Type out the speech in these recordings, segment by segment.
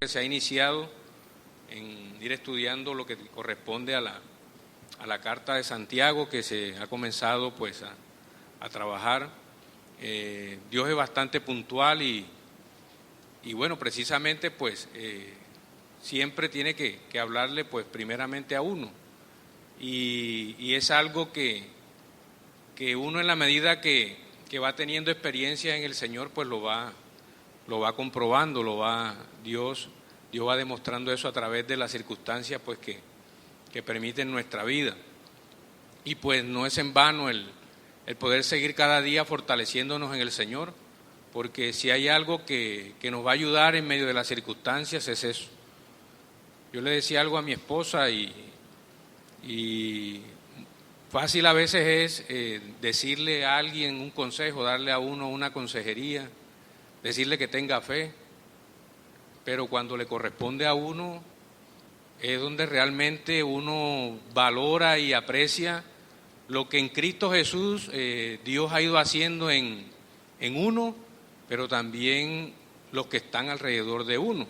que se ha iniciado en ir estudiando lo que corresponde a la Carta de Santiago, que se ha comenzado pues a trabajar. Dios es bastante puntual y bueno, precisamente pues siempre tiene que hablarle pues primeramente a uno, y es algo que uno, en la medida que va teniendo experiencia en el Señor, pues lo va comprobando, Dios va demostrando eso a través de las circunstancias pues que permiten nuestra vida. Y pues no es en vano el poder seguir cada día fortaleciéndonos en el Señor, porque si hay algo que nos va a ayudar en medio de las circunstancias es eso. Yo le decía algo a mi esposa y fácil a veces es decirle a alguien un consejo, darle a uno una consejería, decirle que tenga fe, pero cuando le corresponde a uno es donde realmente uno valora y aprecia lo que en Cristo Jesús Dios ha ido haciendo en uno, pero también los que están alrededor de uno.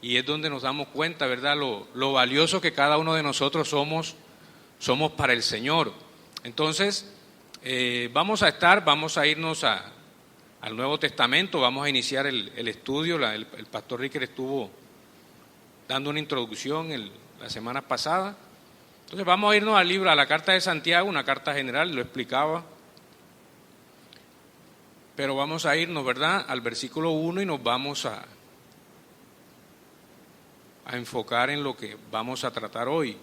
Y es donde nos damos cuenta, ¿verdad?, lo valioso que cada uno de nosotros somos para el Señor. Entonces, vamos a irnos al Nuevo Testamento, vamos a iniciar el estudio. El pastor Ricker estuvo dando una introducción la semana pasada. Entonces vamos a irnos al libro, a la Carta de Santiago, una carta general, lo explicaba. Pero vamos a irnos, ¿verdad?, al versículo 1 y nos vamos a enfocar en lo que vamos a tratar hoy.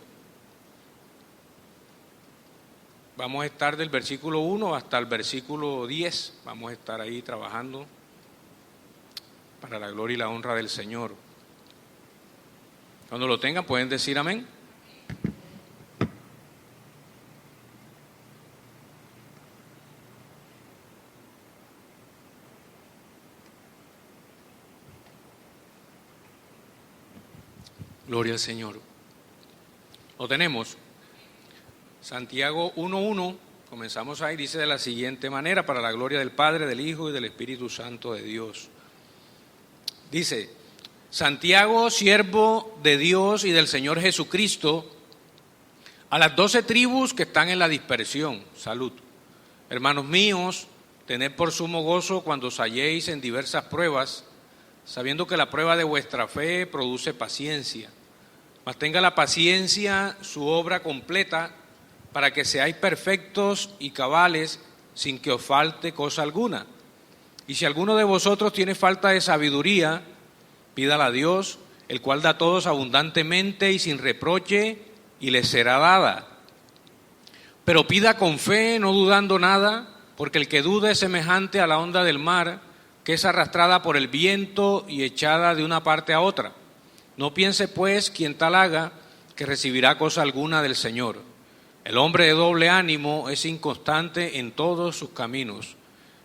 Vamos a estar del versículo 1 hasta el versículo 10, vamos a estar ahí trabajando para la gloria y la honra del Señor. Cuando lo tengan pueden decir amén. Gloria al Señor. Lo tenemos. Santiago 1:1, comenzamos ahí, dice de la siguiente manera: para la gloria del Padre, del Hijo y del Espíritu Santo de Dios. Dice: Santiago, siervo de Dios y del Señor Jesucristo, a las 12 tribus que están en la dispersión, salud. Hermanos míos, tened por sumo gozo cuando os halléis en diversas pruebas, sabiendo que la prueba de vuestra fe produce paciencia. Mas tenga la paciencia su obra completa, para que seáis perfectos y cabales, sin que os falte cosa alguna. Y si alguno de vosotros tiene falta de sabiduría, pídala a Dios, el cual da a todos abundantemente y sin reproche, y les será dada. Pero pida con fe, no dudando nada, porque el que duda es semejante a la onda del mar, que es arrastrada por el viento y echada de una parte a otra. No piense pues quien tal haga, que recibirá cosa alguna del Señor. El hombre de doble ánimo es inconstante en todos sus caminos.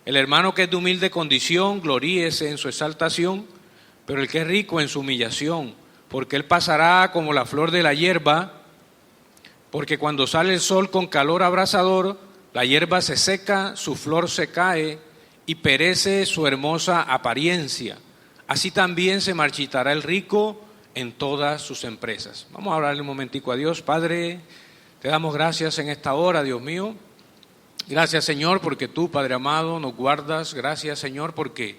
El hermano que es de humilde condición, gloríese en su exaltación, pero el que es rico en su humillación, porque él pasará como la flor de la hierba, porque cuando sale el sol con calor abrasador, la hierba se seca, su flor se cae y perece su hermosa apariencia. Así también se marchitará el rico en todas sus empresas. Vamos a hablarle un momentico a Dios. Padre, te damos gracias en esta hora, Dios mío. Gracias, Señor, porque tú, Padre amado, nos guardas. Gracias, Señor, porque,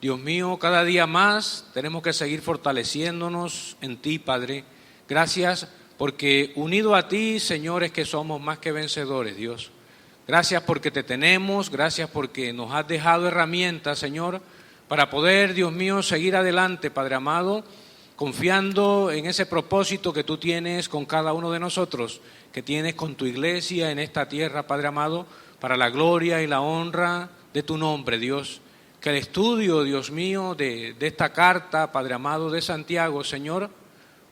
Dios mío, cada día más tenemos que seguir fortaleciéndonos en ti, Padre. Gracias porque unido a ti, Señor, es que somos más que vencedores, Dios. Gracias porque te tenemos, gracias porque nos has dejado herramientas, Señor, para poder, Dios mío, seguir adelante, Padre amado, confiando en ese propósito que tú tienes con cada uno de nosotros, que tienes con tu iglesia en esta tierra, Padre amado, para la gloria y la honra de tu nombre, Dios. Que el estudio, Dios mío, de esta carta, Padre amado, de Santiago, Señor,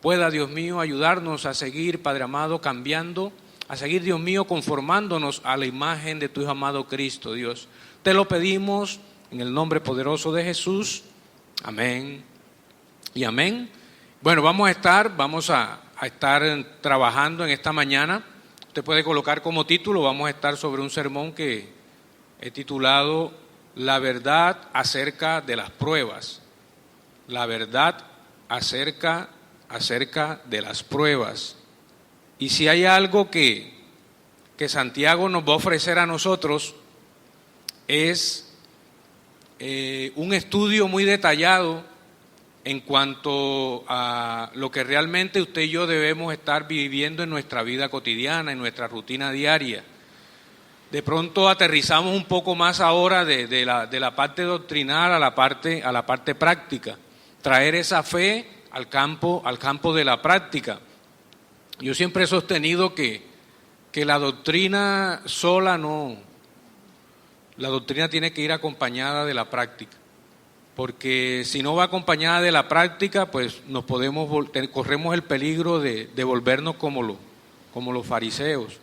pueda, Dios mío, ayudarnos a seguir, Padre amado, cambiando, a seguir, Dios mío, conformándonos a la imagen de tu Hijo amado Cristo, Dios. Te lo pedimos en el nombre poderoso de Jesús. Amén y amén. Bueno, vamos a estar trabajando en esta mañana. Usted puede colocar como título, vamos a estar sobre un sermón que he titulado La verdad acerca de las pruebas. La verdad acerca de las pruebas. Y si hay algo que Santiago nos va a ofrecer a nosotros, es un estudio muy detallado en cuanto a lo que realmente usted y yo debemos estar viviendo en nuestra vida cotidiana, en nuestra rutina diaria. De pronto aterrizamos un poco más ahora de la parte doctrinal a la parte práctica, traer esa fe al campo de la práctica. Yo siempre he sostenido que la doctrina sola no, la doctrina tiene que ir acompañada de la práctica, porque si no va acompañada de la práctica, pues corremos el peligro de volvernos como los fariseos,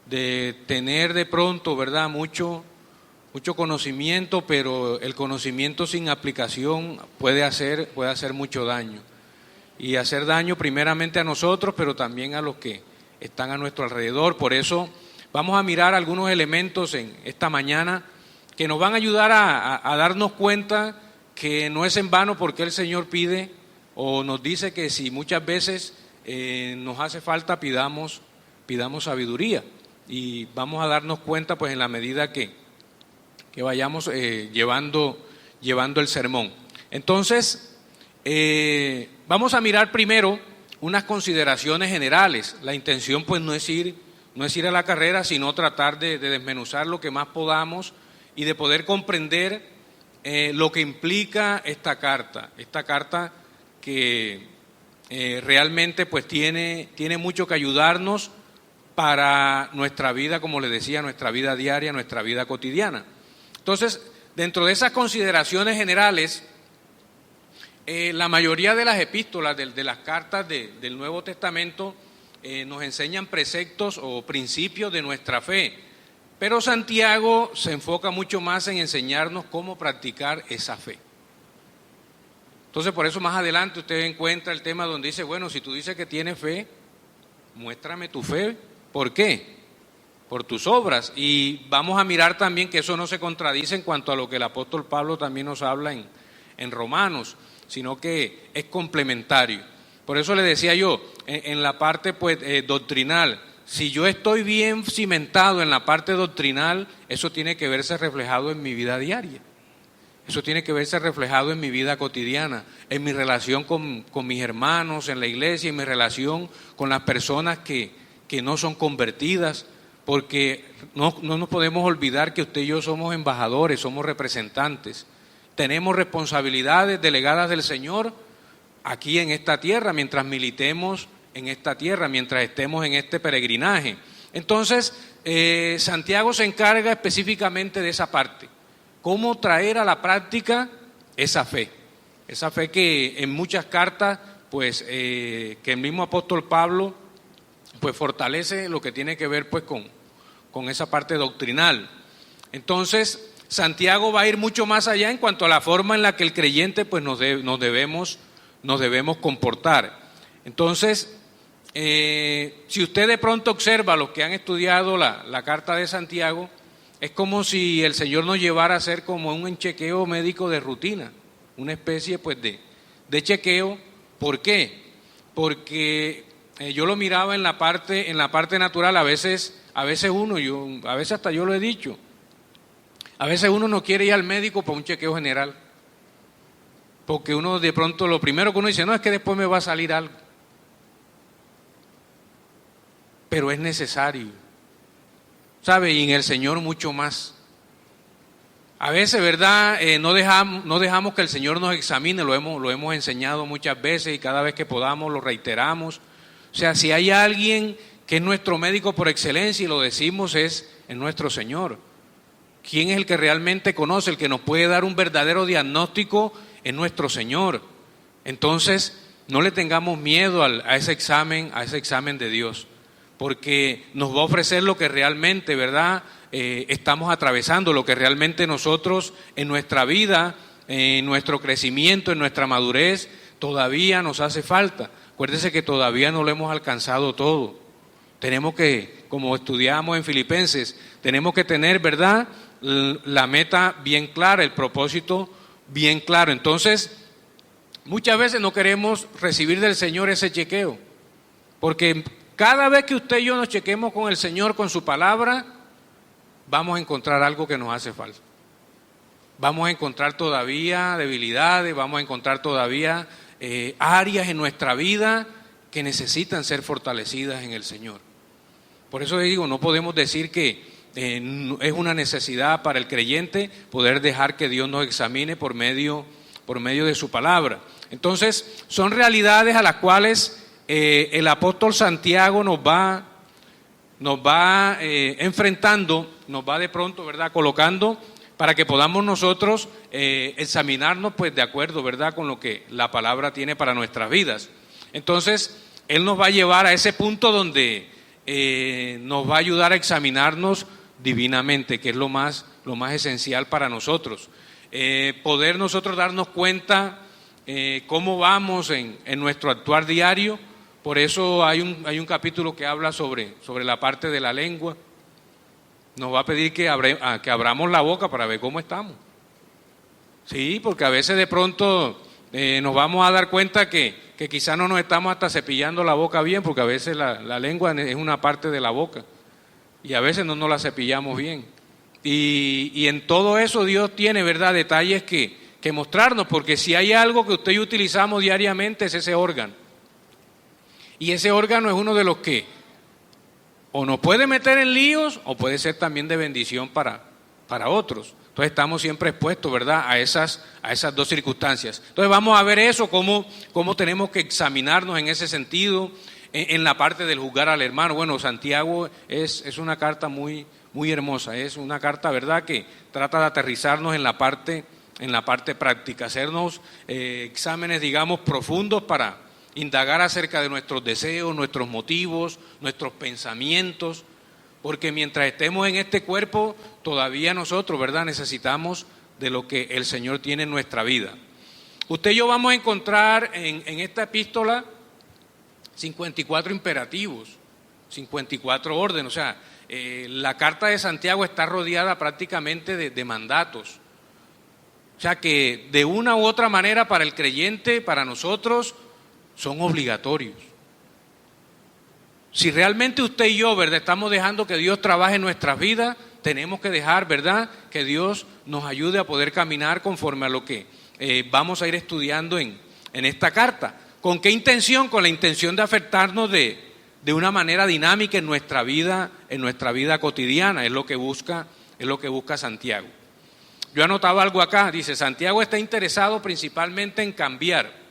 de tener de pronto, ¿verdad?, mucho conocimiento, pero el conocimiento sin aplicación puede hacer mucho daño, y hacer daño primeramente a nosotros, pero también a los que están a nuestro alrededor. Por eso vamos a mirar algunos elementos en esta mañana que nos van a ayudar a darnos cuenta que no es en vano porque el Señor pide o nos dice que si muchas veces nos hace falta pidamos sabiduría, y vamos a darnos cuenta pues en la medida que vayamos llevando el sermón. Entonces vamos a mirar primero unas consideraciones generales. La intención pues no es ir a la carrera, sino tratar de desmenuzar lo que más podamos y de poder comprender lo que implica esta carta que realmente pues tiene mucho que ayudarnos para nuestra vida, como les decía, nuestra vida diaria, nuestra vida cotidiana. Entonces, dentro de esas consideraciones generales, la mayoría de las epístolas, de las cartas del Nuevo Testamento, nos enseñan preceptos o principios de nuestra fe, pero Santiago se enfoca mucho más en enseñarnos cómo practicar esa fe. Entonces, por eso más adelante usted encuentra el tema donde dice, bueno, si tú dices que tienes fe, muéstrame tu fe. ¿Por qué? Por tus obras. Y vamos a mirar también que eso no se contradice en cuanto a lo que el apóstol Pablo también nos habla en Romanos, sino que es complementario. Por eso le decía yo, en la parte pues doctrinal, si yo estoy bien cimentado en la parte doctrinal, eso tiene que verse reflejado en mi vida diaria. Eso tiene que verse reflejado en mi vida cotidiana, en mi relación con mis hermanos en la iglesia, en mi relación con las personas que no son convertidas, porque no nos podemos olvidar que usted y yo somos embajadores, somos representantes. Tenemos responsabilidades delegadas del Señor aquí en esta tierra, mientras militemos en esta tierra, mientras estemos en este peregrinaje. Entonces, Santiago se encarga específicamente de esa parte, cómo traer a la práctica esa fe que en muchas cartas, pues, que el mismo apóstol Pablo, pues, fortalece lo que tiene que ver, pues, con esa parte doctrinal. Entonces, Santiago va a ir mucho más allá en cuanto a la forma en la que el creyente pues nos debemos comportar. Entonces, si usted de pronto observa los que han estudiado la carta de Santiago, es como si el Señor nos llevara a hacer como un chequeo médico de rutina, una especie pues de chequeo. ¿Por qué? Porque yo lo miraba en la parte natural. A veces hasta yo lo he dicho, a veces uno no quiere ir al médico para un chequeo general, porque uno de pronto lo primero que uno dice, no, es que después me va a salir algo. Pero es necesario, ¿sabe? Y en el Señor mucho más. A veces, ¿verdad? No dejamos que el Señor nos examine, lo hemos enseñado muchas veces y cada vez que podamos lo reiteramos. O sea, si hay alguien que es nuestro médico por excelencia y lo decimos, es nuestro Señor. ¿Quién es el que realmente conoce, el que nos puede dar un verdadero diagnóstico? Es nuestro Señor. Entonces, no le tengamos miedo a ese examen de Dios, porque nos va a ofrecer lo que realmente, ¿verdad?, estamos atravesando, lo que realmente nosotros en nuestra vida, en nuestro crecimiento, en nuestra madurez, todavía nos hace falta. Acuérdese que todavía no lo hemos alcanzado todo. Tenemos que, como estudiamos en Filipenses, tenemos que tener, ¿verdad?, la meta bien clara, el propósito bien claro. Entonces, Muchas veces no queremos recibir del Señor ese chequeo, porque cada vez que usted y yo nos chequemos con el Señor, con su palabra, vamos a encontrar algo que nos hace falta. Vamos a encontrar todavía debilidades, vamos a encontrar todavía áreas en nuestra vida que necesitan ser fortalecidas en el Señor. Por eso digo, no podemos decir que es una necesidad para el creyente poder dejar que Dios nos examine por medio de su palabra. Entonces, son realidades a las cuales el apóstol Santiago nos va enfrentando, nos va de pronto, ¿verdad?, colocando para que podamos nosotros examinarnos pues de acuerdo, ¿verdad?, con lo que la palabra tiene para nuestras vidas. Entonces, él nos va a llevar a ese punto donde nos va a ayudar a examinarnos divinamente, que es lo más esencial para nosotros. Poder nosotros darnos cuenta cómo vamos en nuestro actuar diario. Por eso hay un capítulo que habla sobre la parte de la lengua. Nos va a pedir que abramos la boca para ver cómo estamos. Sí, porque a veces de pronto nos vamos a dar cuenta que quizás no nos estamos hasta cepillando la boca bien, porque a veces la lengua es una parte de la boca y a veces no nos la cepillamos bien. Y en todo eso Dios tiene, ¿verdad?, detalles que mostrarnos, porque si hay algo que usted y yo utilizamos diariamente es ese órgano. Y ese órgano es uno de los que o nos puede meter en líos o puede ser también de bendición para otros. Entonces estamos siempre expuestos, ¿verdad?, a esas dos circunstancias. Entonces vamos a ver eso, cómo tenemos que examinarnos en ese sentido, en la parte del juzgar al hermano. Bueno, Santiago es una carta muy, muy hermosa, es una carta, ¿verdad?, que trata de aterrizarnos en la parte práctica, hacernos exámenes, digamos, profundos para indagar acerca de nuestros deseos, nuestros motivos, nuestros pensamientos, porque mientras estemos en este cuerpo, todavía nosotros, ¿verdad?, necesitamos de lo que el Señor tiene en nuestra vida. Usted y yo vamos a encontrar en esta epístola 54 imperativos, 54 órdenes, o sea, la carta de Santiago está rodeada prácticamente de mandatos. O sea que de una u otra manera para el creyente, para nosotros, son obligatorios. Si realmente usted y yo, ¿verdad?, estamos dejando que Dios trabaje en nuestras vidas, tenemos que dejar, ¿verdad?, que Dios nos ayude a poder caminar conforme a lo que vamos a ir estudiando en esta carta. ¿Con qué intención? Con la intención de afectarnos de una manera dinámica en nuestra vida cotidiana. Es lo que busca Santiago. Yo anotaba algo acá, dice: Santiago está interesado principalmente en cambiar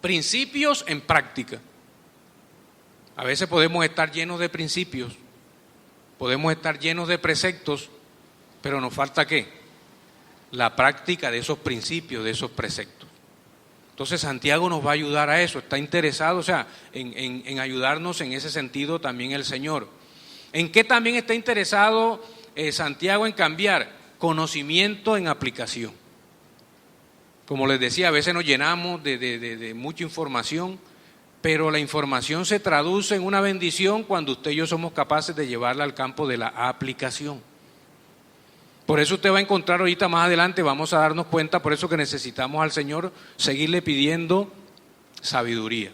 principios en práctica. A veces podemos estar llenos de principios, podemos estar llenos de preceptos, pero nos falta ¿qué? La práctica de esos principios, de esos preceptos. Entonces Santiago nos va a ayudar a eso, está interesado, o sea, en ayudarnos en ese sentido también el Señor. ¿En qué también está interesado Santiago en cambiar? Conocimiento en aplicación. Como les decía, a veces nos llenamos de mucha información, pero la información se traduce en una bendición cuando usted y yo somos capaces de llevarla al campo de la aplicación. Por eso usted va a encontrar ahorita más adelante, vamos a darnos cuenta, por eso que necesitamos al Señor seguirle pidiendo sabiduría.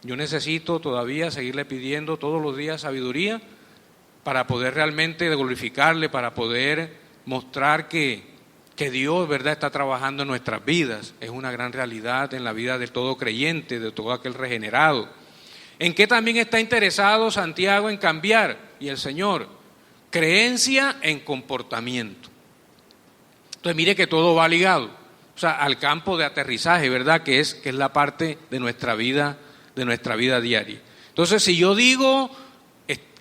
Yo necesito todavía seguirle pidiendo todos los días sabiduría para poder realmente glorificarle, para poder mostrar que Dios, ¿verdad?, está trabajando en nuestras vidas. Es una gran realidad en la vida de todo creyente, de todo aquel regenerado. ¿En qué también está interesado Santiago en cambiar? Y el Señor, creencia en comportamiento. Entonces mire que todo va ligado, o sea, al campo de aterrizaje, ¿verdad?, que es la parte de nuestra vida diaria. Entonces, si yo digo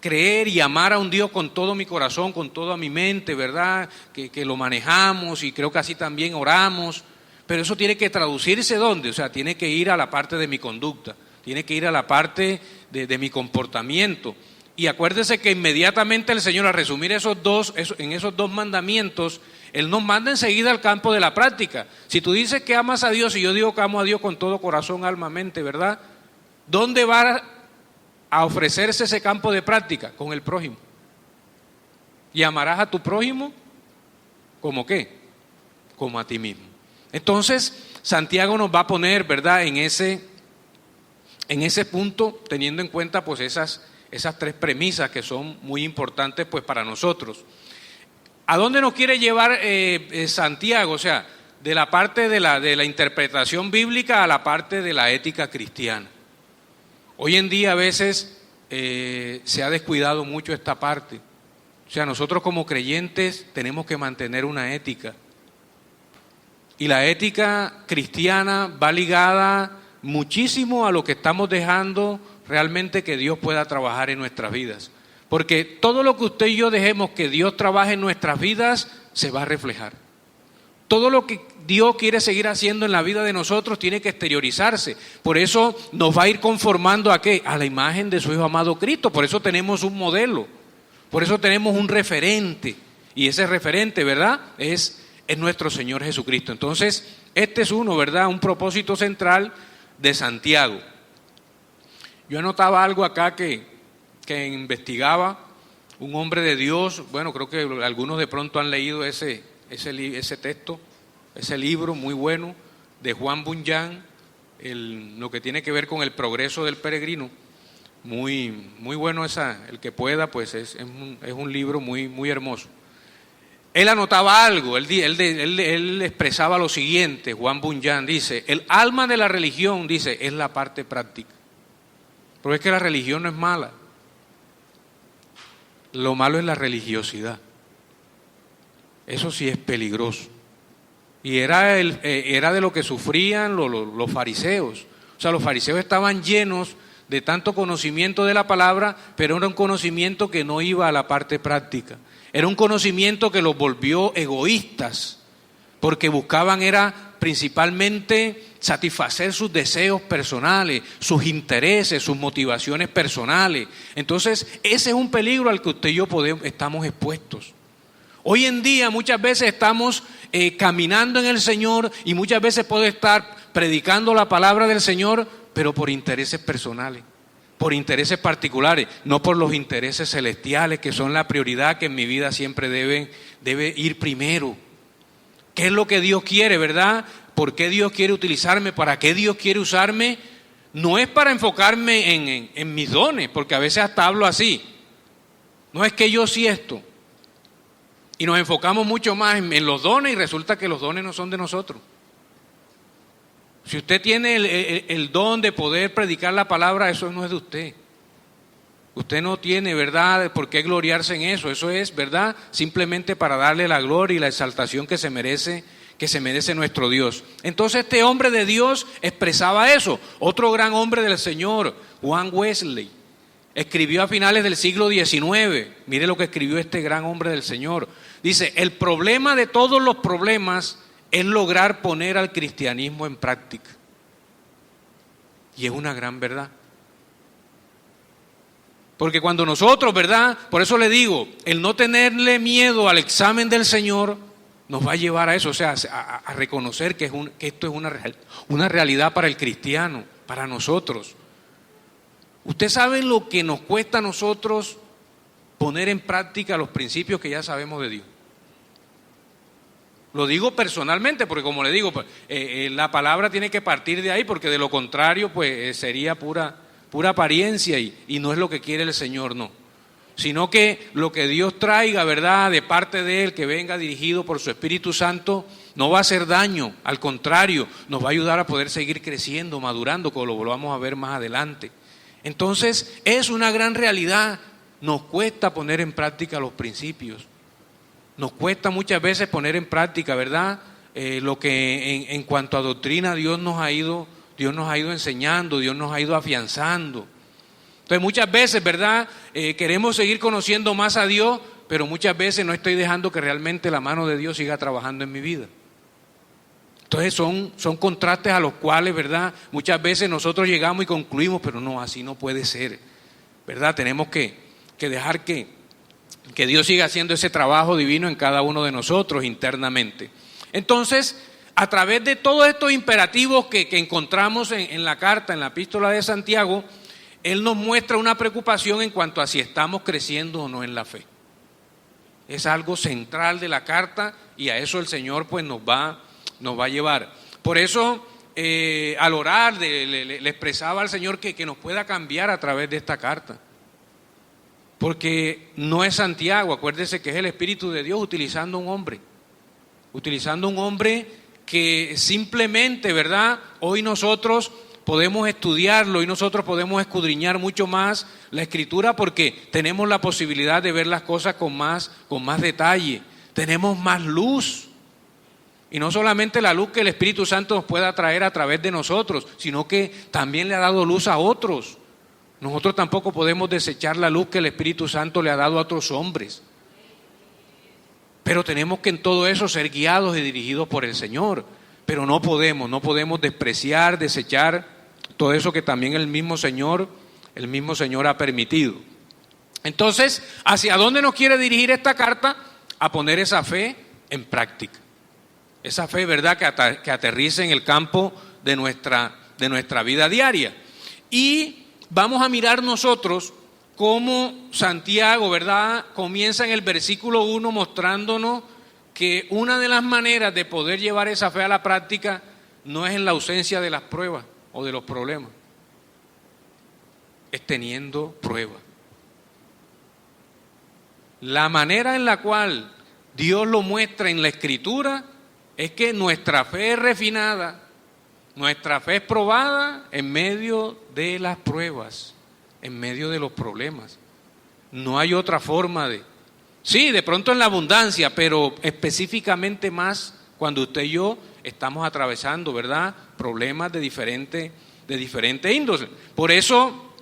creer y amar a un Dios con todo mi corazón, con toda mi mente, ¿verdad?, que lo manejamos, y creo que así también oramos, pero eso tiene que traducirse ¿dónde? O sea, tiene que ir a la parte de mi conducta, tiene que ir a la parte de mi comportamiento. Y acuérdese que inmediatamente el Señor, al resumir en esos dos mandamientos, Él nos manda enseguida al campo de la práctica. Si tú dices que amas a Dios y yo digo que amo a Dios con todo corazón, alma, mente, ¿verdad?, ¿dónde va a ofrecerse ese campo de práctica? Con el prójimo. Y amarás a tu prójimo ¿como qué? Como a ti mismo. Entonces, Santiago nos va a poner, ¿verdad?, en ese punto, teniendo en cuenta pues esas tres premisas que son muy importantes pues para nosotros. ¿A dónde nos quiere llevar Santiago? O sea, de la parte de la interpretación bíblica a la parte de la ética cristiana. Hoy en día a veces se ha descuidado mucho esta parte. O sea, nosotros como creyentes tenemos que mantener una ética. Y la ética cristiana va ligada muchísimo a lo que estamos dejando realmente que Dios pueda trabajar en nuestras vidas. Porque todo lo que usted y yo dejemos que Dios trabaje en nuestras vidas se va a reflejar. Todo lo que Dios quiere seguir haciendo en la vida de nosotros tiene que exteriorizarse. Por eso nos va a ir conformando ¿a qué? A la imagen de su Hijo amado Cristo. Por eso tenemos un modelo. Por eso tenemos un referente. Y ese referente, ¿verdad?, es nuestro Señor Jesucristo. Entonces, este es ¿verdad?, un propósito central de Santiago. Yo anotaba algo acá que investigaba un hombre de Dios. Bueno, creo que algunos de pronto han leído ese texto, ese libro muy bueno de Juan Bunyan, lo que tiene que ver con el progreso del peregrino. Muy, muy bueno el que pueda, pues es un libro muy, muy hermoso. Él anotaba algo, él expresaba lo siguiente. Juan Bunyan dice: el alma de la religión, dice, es la parte práctica. Pero es que la religión no es mala. Lo malo es la religiosidad. Eso sí es peligroso. Y era de lo que sufrían los fariseos. O sea, los fariseos estaban llenos de tanto conocimiento de la palabra, pero era un conocimiento que no iba a la parte práctica. Era un conocimiento que los volvió egoístas, porque buscaban era principalmente satisfacer sus deseos personales, sus intereses, sus motivaciones personales. Entonces, ese es un peligro al que usted y yo estamos expuestos. Hoy en día muchas veces estamos caminando en el Señor y muchas veces puedo estar predicando la palabra del Señor, pero por intereses personales, por intereses particulares, no por los intereses celestiales, que son la prioridad que en mi vida siempre debe ir primero. ¿Qué es lo que Dios quiere, verdad? ¿Por qué Dios quiere utilizarme? ¿Para qué Dios quiere usarme? No es para enfocarme en mis dones, porque a veces hasta hablo así. No es que yo sí esto. Y nos enfocamos mucho más en los dones y resulta que los dones no son de nosotros. Si usted tiene el don de poder predicar la palabra, eso no es de usted. Usted no tiene, ¿verdad?, por qué gloriarse en eso. Eso es, ¿verdad?, simplemente para darle la gloria y la exaltación que se merece nuestro Dios. Entonces este hombre de Dios expresaba eso. Otro gran hombre del Señor, Juan Wesley, escribió a finales del siglo XIX. Mire lo que escribió este gran hombre del Señor. Dice: el problema de todos los problemas es lograr poner al cristianismo en práctica. Y es una gran verdad. Porque cuando nosotros, ¿verdad?, por eso le digo, el no tenerle miedo al examen del Señor nos va a llevar a eso, o sea, a reconocer que esto es una realidad para el cristiano, para nosotros. ¿Usted sabe lo que nos cuesta a nosotros poner en práctica los principios que ya sabemos de Dios? Lo digo personalmente porque, como le digo, la palabra tiene que partir de ahí, porque de lo contrario pues sería pura apariencia y no es lo que quiere el Señor, no. Sino que lo que Dios traiga, ¿verdad?, de parte de Él, que venga dirigido por su Espíritu Santo, no va a hacer daño, al contrario, nos va a ayudar a poder seguir creciendo, madurando, como lo vamos a ver más adelante. Entonces, es una gran realidad. Nos cuesta poner en práctica los principios. Nos cuesta muchas veces poner en práctica, ¿verdad?, lo que en cuanto a doctrina Dios nos ha ido enseñando, Dios nos ha ido afianzando. Entonces muchas veces, ¿verdad?, queremos seguir conociendo más a Dios, pero muchas veces no estoy dejando que realmente la mano de Dios siga trabajando en mi vida. Entonces son contrastes a los cuales, ¿verdad?, muchas veces nosotros llegamos y concluimos, pero no, así no puede ser, ¿verdad? Tenemos que dejar que Dios siga haciendo ese trabajo divino en cada uno de nosotros internamente. Entonces, a través de todos estos imperativos que encontramos en la carta, en la epístola de Santiago, él nos muestra una preocupación en cuanto a si estamos creciendo o no en la fe. Es algo central de la carta y a eso el Señor pues nos va a llevar. Por eso, al orar, le expresaba al Señor que nos pueda cambiar a través de esta carta. Porque no es Santiago, acuérdese que es el Espíritu de Dios utilizando un hombre que simplemente, ¿verdad? Hoy nosotros podemos estudiarlo y nosotros podemos escudriñar mucho más la Escritura porque tenemos la posibilidad de ver las cosas con más detalle, tenemos más luz. Y no solamente la luz que el Espíritu Santo nos pueda traer a través de nosotros, sino que también le ha dado luz a otros. Nosotros tampoco podemos desechar la luz que el Espíritu Santo le ha dado a otros hombres. Pero tenemos que en todo eso ser guiados y dirigidos por el Señor. Pero no podemos despreciar, desechar todo eso que también el mismo Señor ha permitido. Entonces, ¿hacia dónde nos quiere dirigir esta carta? A poner esa fe en práctica. Esa fe, ¿verdad?, que aterrice en el campo de nuestra vida diaria. Y vamos a mirar nosotros cómo Santiago, ¿verdad?, comienza en el versículo 1 mostrándonos que una de las maneras de poder llevar esa fe a la práctica no es en la ausencia de las pruebas o de los problemas, es teniendo pruebas. La manera en la cual Dios lo muestra en la Escritura es que nuestra fe es refinada, nuestra fe es probada en medio de las pruebas, en medio de los problemas. No hay otra forma de... Sí, de pronto en la abundancia, pero específicamente más cuando usted y yo estamos atravesando, ¿verdad?, problemas de diferente índole. Por eso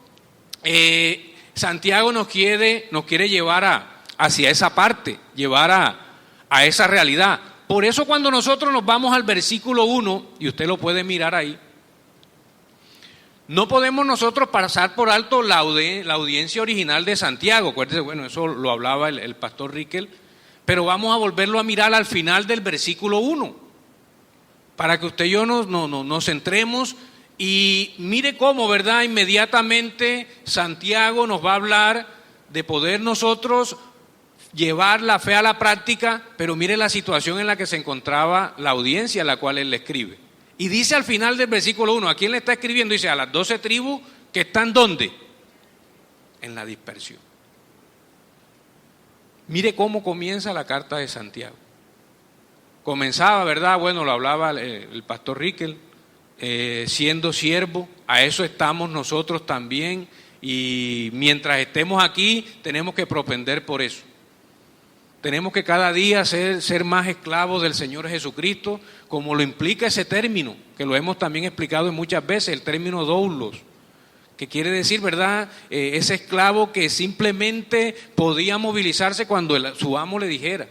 Santiago nos quiere llevar hacia esa parte, llevar a esa realidad. Por eso cuando nosotros nos vamos al versículo 1, y usted lo puede mirar ahí, no podemos nosotros pasar por alto la audiencia original de Santiago. Acuérdense, bueno, eso lo hablaba el pastor Riquel, pero vamos a volverlo a mirar al final del versículo 1, para que usted y yo nos centremos y mire cómo, ¿verdad?, inmediatamente Santiago nos va a hablar de poder nosotros llevar la fe a la práctica, pero mire la situación en la que se encontraba la audiencia a la cual él le escribe. Y dice al final del versículo 1, ¿a quién le está escribiendo? Dice a las 12 tribus que están ¿dónde? En la dispersión. Mire cómo comienza la carta de Santiago. Comenzaba, ¿verdad? Bueno, lo hablaba el pastor Riquel, siendo siervo, a eso estamos nosotros también, y mientras estemos aquí tenemos que propender por eso. Tenemos que cada día ser más esclavos del Señor Jesucristo, como lo implica ese término, que lo hemos también explicado muchas veces, el término doulos, que quiere decir, ¿verdad?, ese esclavo que simplemente podía movilizarse cuando su amo le dijera.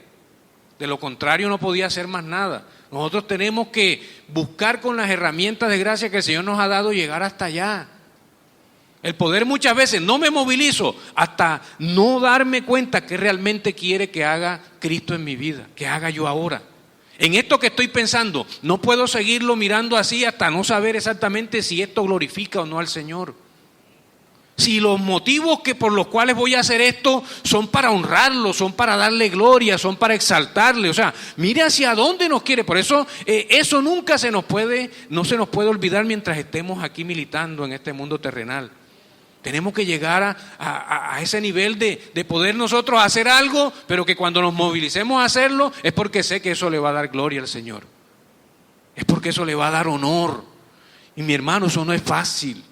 De lo contrario no podía hacer más nada. Nosotros tenemos que buscar con las herramientas de gracia que el Señor nos ha dado llegar hasta allá. El poder muchas veces no me movilizo hasta no darme cuenta que realmente quiere que haga Cristo en mi vida, que haga yo ahora. En esto que estoy pensando, no puedo seguirlo mirando así hasta no saber exactamente si esto glorifica o no al Señor. Si los motivos por los cuales voy a hacer esto son para honrarlo, son para darle gloria, son para exaltarle. O sea, mire hacia dónde nos quiere. Por eso eso nunca no se nos puede olvidar mientras estemos aquí militando en este mundo terrenal. Tenemos que llegar a ese nivel de poder nosotros hacer algo, pero que cuando nos movilicemos a hacerlo es porque sé que eso le va a dar gloria al Señor. Es porque eso le va a dar honor. Y mi hermano, eso no es fácil.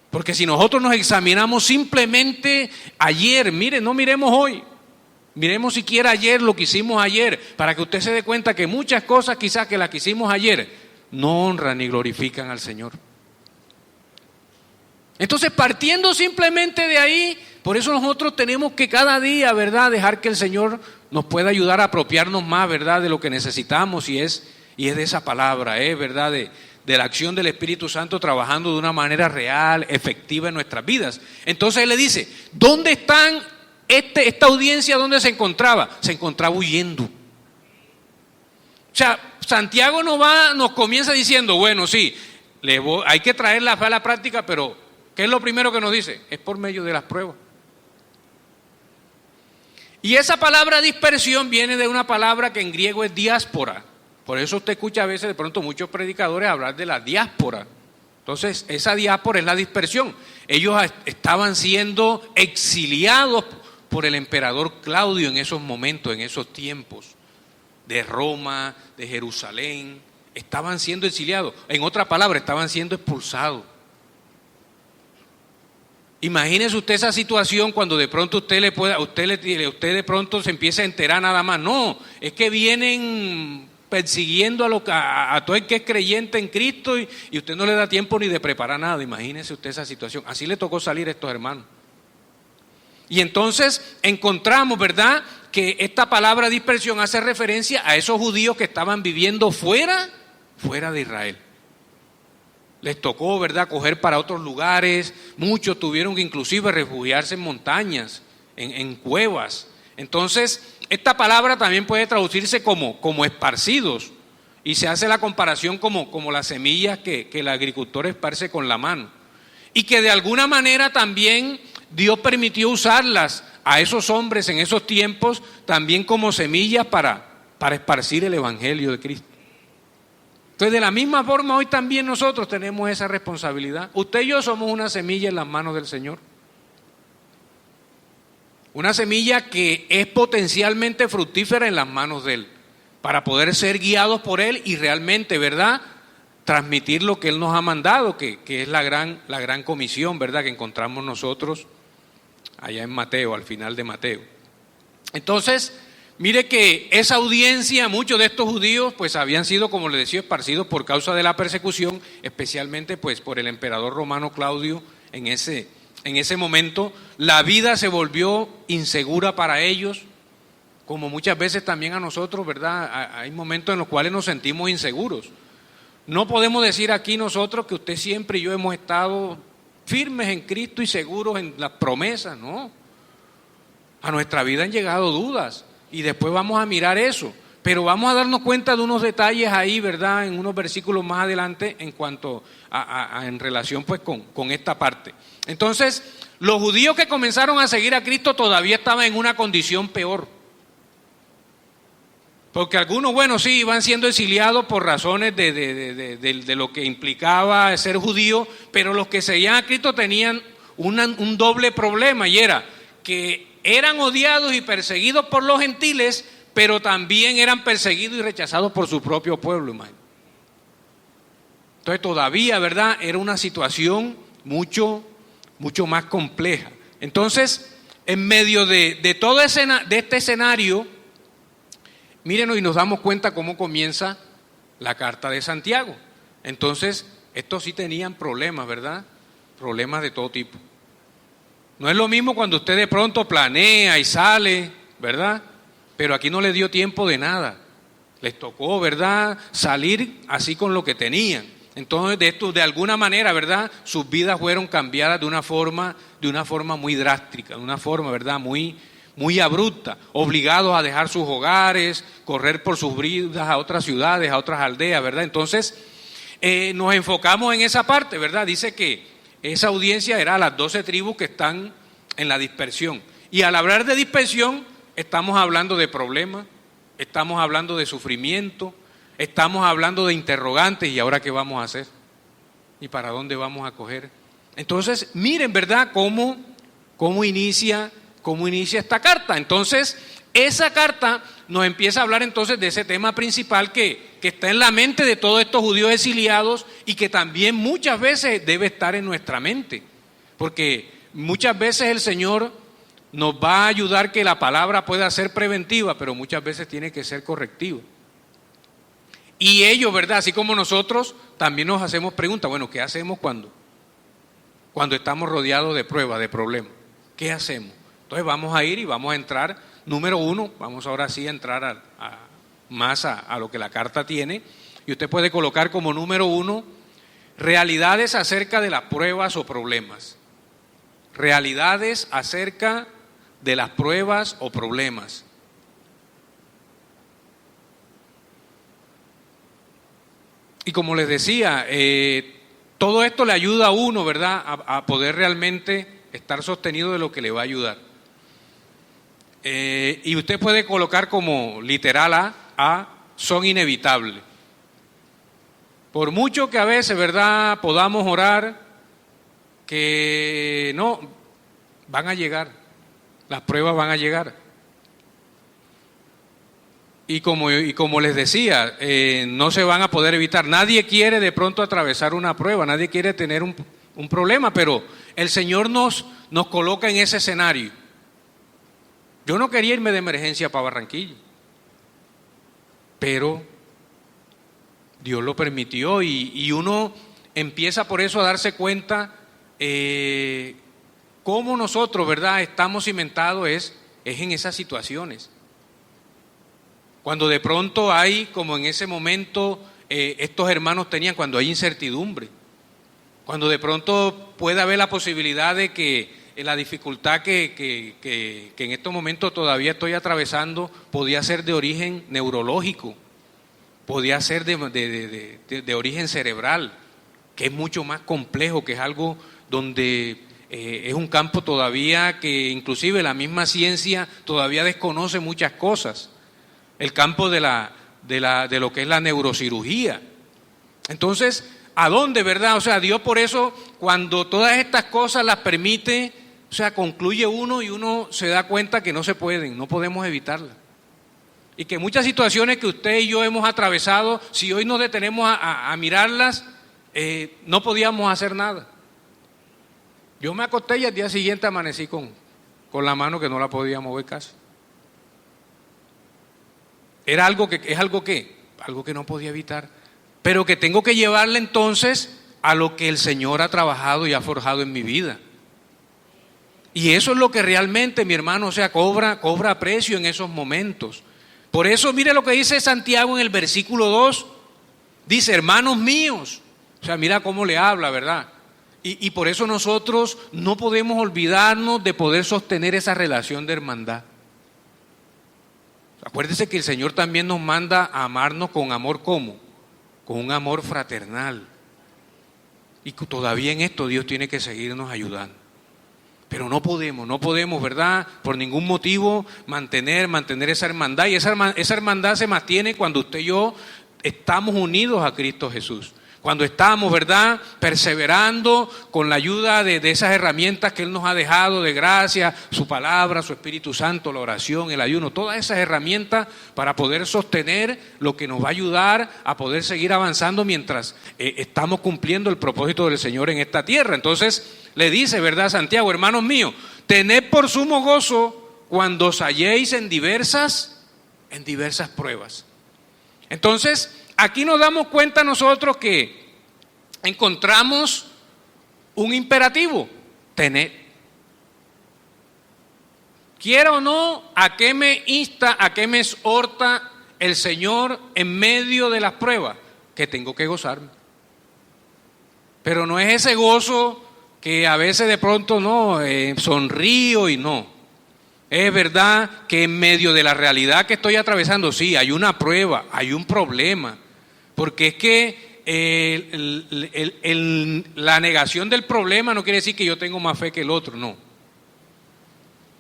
Porque si nosotros nos examinamos simplemente ayer, mire, no miremos hoy, miremos siquiera ayer lo que hicimos ayer, para que usted se dé cuenta que muchas cosas quizás que las que hicimos ayer no honran ni glorifican al Señor. Entonces, partiendo simplemente de ahí, por eso nosotros tenemos que cada día, ¿verdad?, dejar que el Señor nos pueda ayudar a apropiarnos más, ¿verdad?, de lo que necesitamos y es de esa palabra, ¿verdad?, de la acción del Espíritu Santo trabajando de una manera real, efectiva en nuestras vidas. Entonces él le dice, ¿dónde están esta audiencia? ¿Dónde se encontraba? Se encontraba huyendo. O sea, Santiago nos comienza diciendo, bueno, sí, hay que traer la fe a la práctica, pero ¿qué es lo primero que nos dice? Es por medio de las pruebas. Y esa palabra dispersión viene de una palabra que en griego es diáspora. Por eso usted escucha a veces de pronto muchos predicadores hablar de la diáspora. Entonces, esa diáspora es la dispersión. Ellos estaban siendo exiliados por el emperador Claudio en esos momentos, en esos tiempos, de Roma, de Jerusalén. Estaban siendo exiliados. En otra palabra, estaban siendo expulsados. Imagínese usted esa situación cuando de pronto usted de pronto se empieza a enterar nada más. No, es que vienen persiguiendo a todo el que es creyente en Cristo y usted no le da tiempo ni de preparar nada. Imagínese usted esa situación. Así le tocó salir a estos hermanos. Y entonces encontramos, ¿verdad?, que esta palabra dispersión hace referencia a esos judíos que estaban viviendo fuera de Israel. Les tocó, ¿verdad?, coger para otros lugares. Muchos tuvieron que inclusive refugiarse en montañas, en cuevas. Entonces, esta palabra también puede traducirse como esparcidos. Y se hace la comparación como las semillas que el agricultor esparce con la mano. Y que de alguna manera también Dios permitió usarlas a esos hombres en esos tiempos también como semillas para esparcir el evangelio de Cristo. Entonces, de la misma forma, hoy también nosotros tenemos esa responsabilidad. Usted y yo somos una semilla en las manos del Señor. Una semilla que es potencialmente fructífera en las manos de Él, para poder ser guiados por Él y realmente, ¿verdad?, transmitir lo que Él nos ha mandado, que es la gran comisión, ¿verdad?, que encontramos nosotros allá en Mateo, al final de Mateo. Entonces, mire que esa audiencia, muchos de estos judíos pues habían sido, como les decía, esparcidos por causa de la persecución, especialmente pues por el emperador romano Claudio. En ese momento la vida se volvió insegura para ellos, como muchas veces también a nosotros, ¿verdad? Hay momentos en los cuales nos sentimos inseguros. No podemos decir aquí nosotros que usted siempre y yo hemos estado firmes en Cristo y seguros en las promesas, no. A nuestra vida han llegado dudas y después vamos a mirar eso, pero vamos a darnos cuenta de unos detalles ahí, ¿verdad?, en unos versículos más adelante en cuanto en relación pues con esta parte. Entonces, los judíos que comenzaron a seguir a Cristo todavía estaban en una condición peor. Porque algunos, bueno, sí, iban siendo exiliados por razones de lo que implicaba ser judío, pero los que seguían a Cristo tenían un doble problema, y era que eran odiados y perseguidos por los gentiles, pero también eran perseguidos y rechazados por su propio pueblo, imagínate. Entonces todavía, ¿verdad?, era una situación mucho más compleja. Entonces, en medio de todo este escenario, mírenos y nos damos cuenta cómo comienza la carta de Santiago. Entonces, estos sí tenían problemas, ¿verdad? Problemas de todo tipo. No es lo mismo cuando usted de pronto planea y sale, ¿verdad? Pero aquí no le dio tiempo de nada. Les tocó, ¿verdad?, salir así con lo que tenían. Entonces, de alguna manera, ¿verdad?, sus vidas fueron cambiadas de una forma muy drástica, de una forma, ¿verdad?, muy abrupta, obligados a dejar sus hogares, correr por sus vidas a otras ciudades, a otras aldeas, ¿verdad? Entonces, nos enfocamos en esa parte, ¿verdad? Dice que esa audiencia era las 12 tribus que están en la dispersión. Y al hablar de dispersión, estamos hablando de problemas, estamos hablando de sufrimiento, estamos hablando de interrogantes. ¿Y ahora qué vamos a hacer? ¿Y para dónde vamos a coger? Entonces, miren, ¿verdad?, cómo inicia esta carta. Entonces, esa carta nos empieza a hablar entonces de ese tema principal que está en la mente de todos estos judíos exiliados y que también muchas veces debe estar en nuestra mente, porque muchas veces el Señor nos va a ayudar que la palabra pueda ser preventiva, pero muchas veces tiene que ser correctiva. Y ellos, ¿verdad?, así como nosotros, también nos hacemos preguntas. Bueno, ¿qué hacemos cuando estamos rodeados de pruebas, de problemas? ¿Qué hacemos? Entonces vamos a ir y vamos a entrar, número uno, vamos ahora sí a entrar más a lo que la carta tiene, y usted puede colocar como número uno, realidades acerca de las pruebas o problemas. Realidades acerca de las pruebas o problemas. Y como les decía, todo esto le ayuda a uno, ¿verdad?, a poder realmente estar sostenido de lo que le va a ayudar. Y usted puede colocar como literal A, son inevitables. Por mucho que a veces, ¿verdad?, podamos orar, que no, van a llegar, las pruebas van a llegar. Y como les decía, no se van a poder evitar. Nadie quiere de pronto atravesar una prueba, nadie quiere tener un problema, pero el Señor nos coloca en ese escenario. Yo no quería irme de emergencia para Barranquilla, pero Dios lo permitió y uno empieza por eso a darse cuenta cómo nosotros, ¿verdad?, estamos cimentados es en esas situaciones. Cuando de pronto hay, como en ese momento estos hermanos tenían, cuando hay incertidumbre, cuando de pronto puede haber la posibilidad de que la dificultad que en estos momentos todavía estoy atravesando podía ser de origen neurológico, podía ser de origen cerebral, que es mucho más complejo, que es algo donde es un campo todavía que inclusive la misma ciencia todavía desconoce muchas cosas. El campo de lo que es la neurocirugía. Entonces, ¿a dónde, verdad? O sea, Dios por eso, cuando todas estas cosas las permite, o sea, concluye uno y uno se da cuenta que no se pueden, no podemos evitarlas. Y que muchas situaciones que usted y yo hemos atravesado, si hoy nos detenemos a mirarlas, no podíamos hacer nada. Yo me acosté y al día siguiente amanecí con la mano que no la podía mover casi. Era algo que no podía evitar, pero que tengo que llevarle entonces a lo que el Señor ha trabajado y ha forjado en mi vida. Y eso es lo que realmente, mi hermano, o sea, cobra precio en esos momentos. Por eso, mire lo que dice Santiago en el versículo 2, dice, hermanos míos, o sea, mira cómo le habla, ¿verdad? Y por eso nosotros no podemos olvidarnos de poder sostener esa relación de hermandad. Acuérdese que el Señor también nos manda a amarnos con amor, ¿cómo? Con un amor fraternal. Y todavía en esto Dios tiene que seguirnos ayudando. Pero no podemos, ¿verdad?, por ningún motivo mantener esa hermandad. Y esa hermandad se mantiene cuando usted y yo estamos unidos a Cristo Jesús. Cuando estamos, ¿verdad?, perseverando con la ayuda de esas herramientas que Él nos ha dejado de gracia, su palabra, su Espíritu Santo, la oración, el ayuno, todas esas herramientas para poder sostener lo que nos va a ayudar a poder seguir avanzando mientras estamos cumpliendo el propósito del Señor en esta tierra. Entonces le dice, ¿verdad, Santiago, hermanos míos, tened por sumo gozo cuando os halléis en diversas pruebas. Entonces, aquí nos damos cuenta nosotros que encontramos un imperativo, tener. Quiera o no, ¿a qué me insta, a qué me exhorta el Señor en medio de las pruebas? Que tengo que gozarme. Pero no es ese gozo que a veces de pronto no, sonrío y no. Es verdad que en medio de la realidad que estoy atravesando, sí, hay una prueba, hay un problema. Porque es que la negación del problema no quiere decir que yo tengo más fe que el otro, no.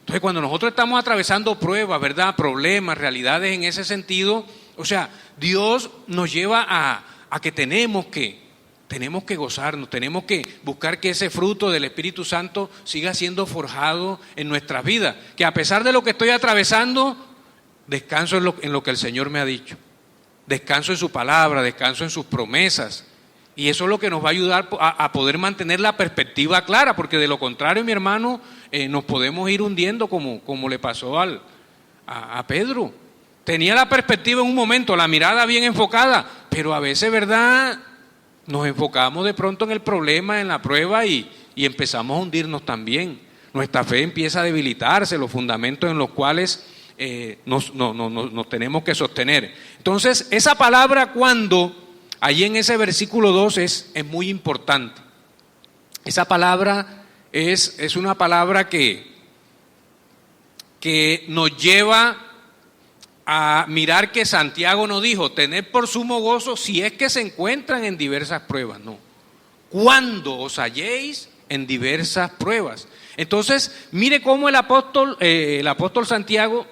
Entonces, cuando nosotros estamos atravesando pruebas, ¿verdad?, problemas, realidades en ese sentido, o sea, Dios nos lleva a que tenemos que gozarnos, tenemos que buscar que ese fruto del Espíritu Santo siga siendo forjado en nuestras vidas. Que a pesar de lo que estoy atravesando, descanso en lo que el Señor me ha dicho. Descanso en su palabra, descanso en sus promesas. Y eso es lo que nos va a ayudar a poder mantener la perspectiva clara, porque de lo contrario, mi hermano, nos podemos ir hundiendo como le pasó a Pedro. Tenía la perspectiva en un momento, la mirada bien enfocada, pero a veces, ¿verdad?, nos enfocamos de pronto en el problema, en la prueba y empezamos a hundirnos también. Nuestra fe empieza a debilitarse, los fundamentos en los cuales nos tenemos que sostener. Entonces, esa palabra cuando, allí en ese versículo 2 es muy importante. Esa palabra es una palabra que nos lleva a mirar que Santiago no dijo, tened por sumo gozo si es que se encuentran en diversas pruebas, no. Cuando os halléis en diversas pruebas. Entonces, mire cómo el apóstol Santiago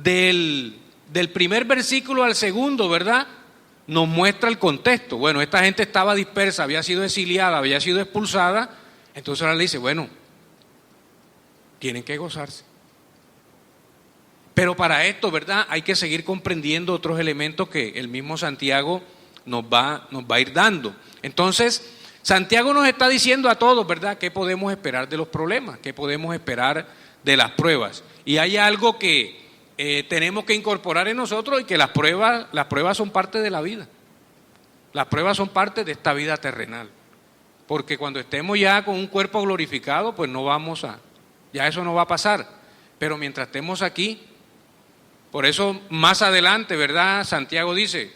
del del primer versículo al segundo, ¿verdad?, nos muestra el contexto. Bueno, esta gente estaba dispersa, había sido exiliada, había sido expulsada. Entonces ahora le dice, bueno, tienen que gozarse. Pero para esto, ¿verdad?, hay que seguir comprendiendo otros elementos que el mismo Santiago nos va a ir dando. Entonces, Santiago nos está diciendo a todos, ¿verdad?, qué podemos esperar de los problemas, qué podemos esperar de las pruebas. Y hay algo que tenemos que incorporar en nosotros, y que las pruebas son parte de la vida. Las pruebas son parte de esta vida terrenal. Porque cuando estemos ya con un cuerpo glorificado, pues ya eso no va a pasar. Pero mientras estemos aquí, por eso más adelante, ¿verdad?, Santiago dice,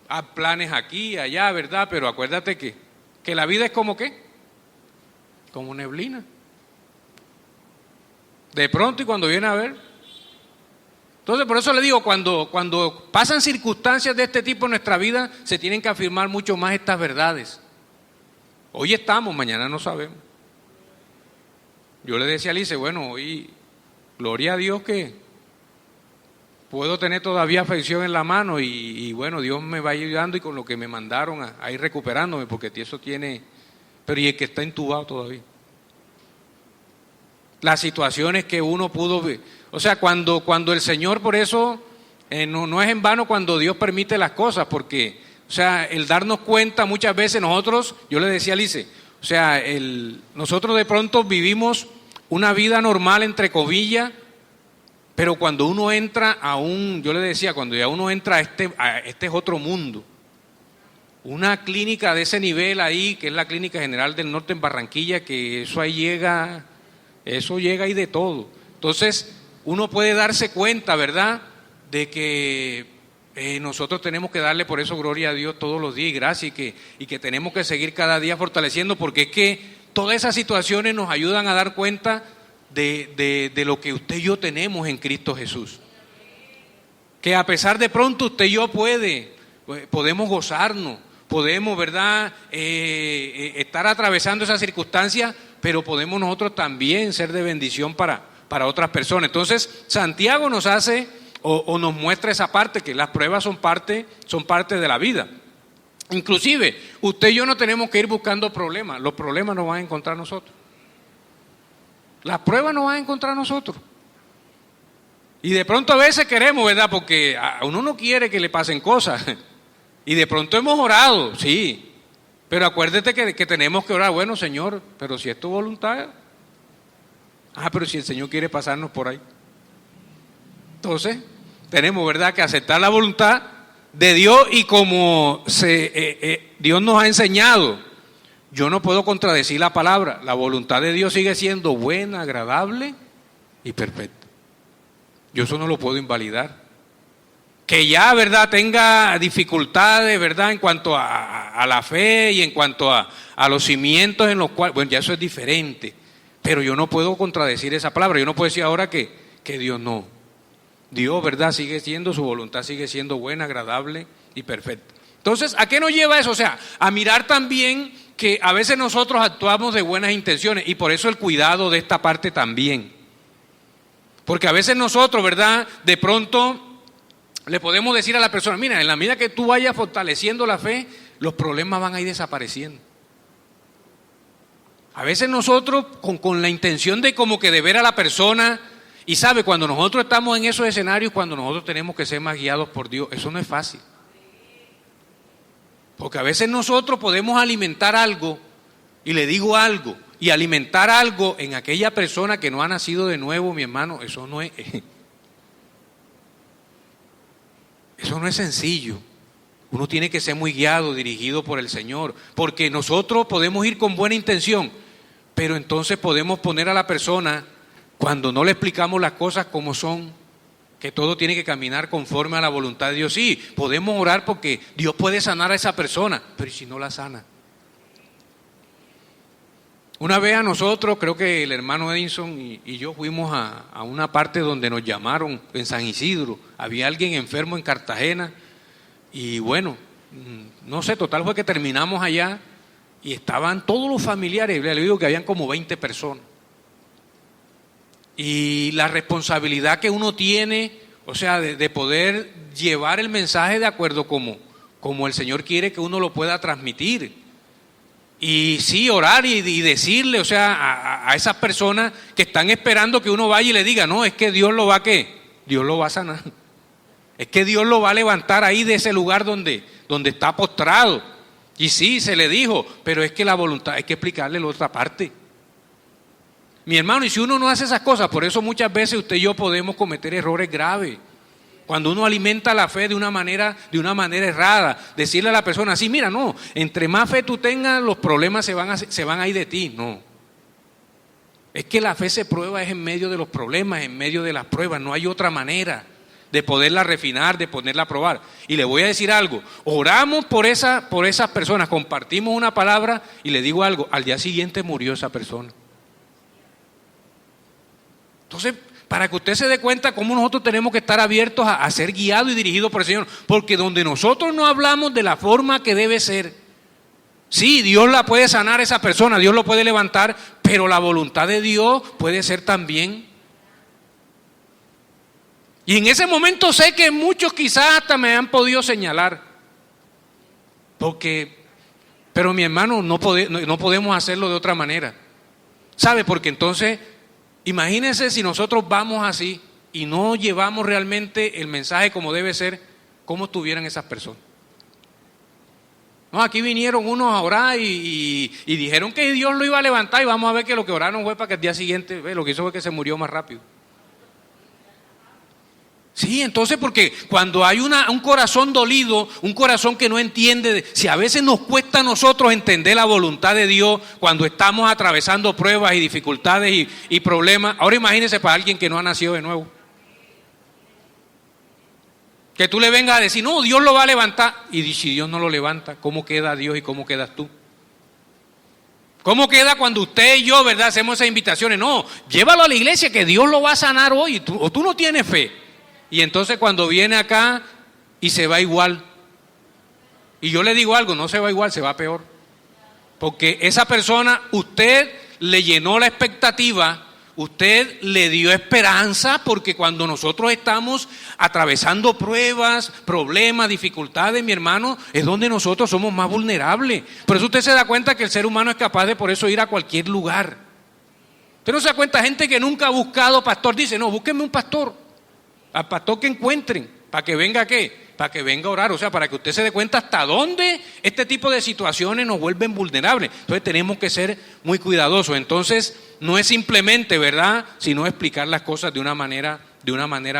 haz planes aquí, allá, ¿verdad? Pero acuérdate que la vida es como ¿qué? Como neblina. De pronto y cuando viene a ver. Entonces, por eso le digo, cuando pasan circunstancias de este tipo en nuestra vida, se tienen que afirmar mucho más estas verdades. Hoy estamos, mañana no sabemos. Yo le decía a Alice, bueno, hoy, gloria a Dios que puedo tener todavía afección en la mano y bueno, Dios me va ayudando y con lo que me mandaron a ir recuperándome, porque eso tiene, pero y el que está intubado todavía. Las situaciones que uno pudo ver. O sea, cuando el Señor, por eso, no es en vano cuando Dios permite las cosas, porque, o sea, el darnos cuenta muchas veces nosotros, yo le decía a Alice, o sea, nosotros de pronto vivimos una vida normal, entre comillas, pero cuando uno entra yo le decía, cuando ya uno entra a este es otro mundo. Una clínica de ese nivel ahí, que es la Clínica General del Norte en Barranquilla, que eso llega y de todo. Entonces, uno puede darse cuenta, ¿verdad?, de que nosotros tenemos que darle por eso gloria a Dios todos los días y gracias, y que tenemos que seguir cada día fortaleciendo, porque es que todas esas situaciones nos ayudan a dar cuenta de lo que usted y yo tenemos en Cristo Jesús. Que a pesar de pronto usted y yo podemos gozarnos, podemos, ¿verdad?, estar atravesando esas circunstancias, pero podemos nosotros también ser de bendición para otras personas. Entonces, Santiago nos hace o nos muestra esa parte, que las pruebas son parte de la vida. Inclusive, usted y yo no tenemos que ir buscando problemas, los problemas nos van a encontrar nosotros. Las pruebas nos van a encontrar nosotros. Y de pronto a veces queremos, ¿verdad?, porque a uno no quiere que le pasen cosas. Y de pronto hemos orado, sí. Pero acuérdate que tenemos que orar, bueno, Señor, pero si es tu voluntad. Pero si el Señor quiere pasarnos por ahí. Entonces, tenemos, ¿verdad?, que aceptar la voluntad de Dios, y como Dios nos ha enseñado, yo no puedo contradecir la palabra. La voluntad de Dios sigue siendo buena, agradable y perfecta. Yo eso no lo puedo invalidar. Que ya, ¿verdad?, tenga dificultades, ¿verdad?, en cuanto a la fe y en cuanto a los cimientos en los cuales, bueno, ya eso es diferente. Pero yo no puedo contradecir esa palabra. Yo no puedo decir ahora que Dios no. Dios, ¿verdad?, sigue siendo, su voluntad sigue siendo buena, agradable y perfecta. Entonces, ¿a qué nos lleva eso? O sea, a mirar también que a veces nosotros actuamos de buenas intenciones, y por eso el cuidado de esta parte también. Porque a veces nosotros, ¿verdad?, de pronto le podemos decir a la persona, mira, en la medida que tú vayas fortaleciendo la fe, los problemas van a ir desapareciendo. A veces nosotros con la intención de como que de ver a la persona, y sabe, cuando nosotros estamos en esos escenarios, cuando nosotros tenemos que ser más guiados por Dios, eso no es fácil. Porque a veces nosotros podemos alimentar algo, y le digo algo, y alimentar algo en aquella persona que no ha nacido de nuevo, mi hermano, eso no es sencillo. Uno tiene que ser muy guiado, dirigido por el Señor, porque nosotros podemos ir con buena intención, pero entonces podemos poner a la persona, cuando no le explicamos las cosas como son, que todo tiene que caminar conforme a la voluntad de Dios. Sí, podemos orar porque Dios puede sanar a esa persona, pero ¿y si no la sana? Una vez a nosotros, creo que el hermano Edinson y yo fuimos a una parte donde nos llamaron en San Isidro. Había alguien enfermo en Cartagena y bueno, no sé, total fue que terminamos allá y estaban todos los familiares. Le digo que habían como 20 personas. y la responsabilidad que uno tiene, o sea, de poder llevar el mensaje de acuerdo como el Señor quiere que uno lo pueda transmitir. Y sí, orar y decirle, o sea, a esas personas que están esperando que uno vaya y le diga, no, es que Dios lo va a ¿qué? Dios lo va a sanar. Es que Dios lo va a levantar ahí de ese lugar donde está postrado. Y sí, se le dijo, pero es que la voluntad, hay que explicarle la otra parte. Mi hermano, y si uno no hace esas cosas, por eso muchas veces usted y yo podemos cometer errores graves. Cuando uno alimenta la fe de una manera errada, decirle a la persona así, mira, no, entre más fe tú tengas, los problemas se van a ir de ti. No. Es que la fe se prueba es en medio de los problemas, en medio de las pruebas, no hay otra manera de poderla refinar, de poderla probar. Y le voy a decir algo, oramos por esas personas, compartimos una palabra y le digo algo, al día siguiente murió esa persona. Entonces, para que usted se dé cuenta cómo nosotros tenemos que estar abiertos a ser guiados y dirigidos por el Señor, porque donde nosotros no hablamos de la forma que debe ser, sí, Dios la puede sanar a esa persona, Dios lo puede levantar, pero la voluntad de Dios puede ser también. Y en ese momento sé que muchos quizás hasta me han podido señalar, pero mi hermano, no podemos hacerlo de otra manera. ¿Sabe? Porque entonces, imagínense si nosotros vamos así y no llevamos realmente el mensaje como debe ser, ¿cómo estuvieran esas personas? No, aquí vinieron unos a orar y dijeron que Dios lo iba a levantar y vamos a ver que lo que oraron fue para que el día siguiente, lo que hizo fue que se murió más rápido. Sí, entonces porque cuando hay un corazón dolido, un corazón que no entiende, si a veces nos cuesta a nosotros entender la voluntad de Dios cuando estamos atravesando pruebas y dificultades y problemas, ahora imagínense para alguien que no ha nacido de nuevo. Que tú le vengas a decir, no, Dios lo va a levantar, y si Dios no lo levanta, ¿cómo queda Dios y cómo quedas tú? ¿Cómo queda cuando usted y yo, verdad, hacemos esas invitaciones? No, llévalo a la iglesia que Dios lo va a sanar hoy, o tú no tienes fe. Y entonces cuando viene acá y se va igual, y yo le digo algo, no se va igual, se va peor. Porque esa persona, usted le llenó la expectativa, usted le dio esperanza, porque cuando nosotros estamos atravesando pruebas, problemas, dificultades, mi hermano, es donde nosotros somos más vulnerables. Por eso usted se da cuenta que el ser humano es capaz de por eso ir a cualquier lugar. Usted no se da cuenta, gente que nunca ha buscado pastor, dice, no, búsquenme un pastor. Al pastor que encuentren, para que venga ¿qué? Para que venga a orar, o sea, para que usted se dé cuenta hasta dónde este tipo de situaciones nos vuelven vulnerables. Entonces tenemos que ser muy cuidadosos. Entonces no es simplemente, ¿verdad?, sino explicar las cosas de una manera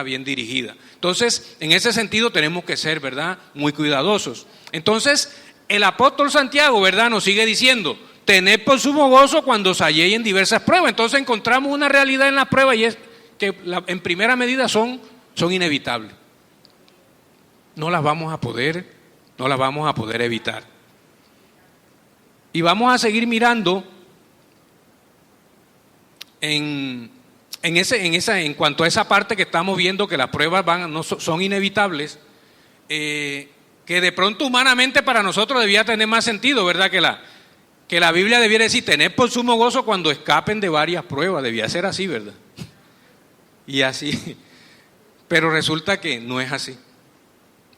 bien dirigida. Entonces, en ese sentido tenemos que ser, ¿verdad?, muy cuidadosos. Entonces, el apóstol Santiago, ¿verdad?, nos sigue diciendo, tened por sumo gozo cuando os halléis en diversas pruebas. Entonces encontramos una realidad en las pruebas y es que en primera medida son inevitables. No las vamos a poder evitar. Y vamos a seguir mirando en cuanto a esa parte que estamos viendo, que las pruebas son inevitables, que de pronto humanamente para nosotros debía tener más sentido, ¿verdad? Que la Biblia debiera decir, tened por sumo gozo cuando escapen de varias pruebas, debía ser así, ¿verdad? Y así, pero resulta que no es así,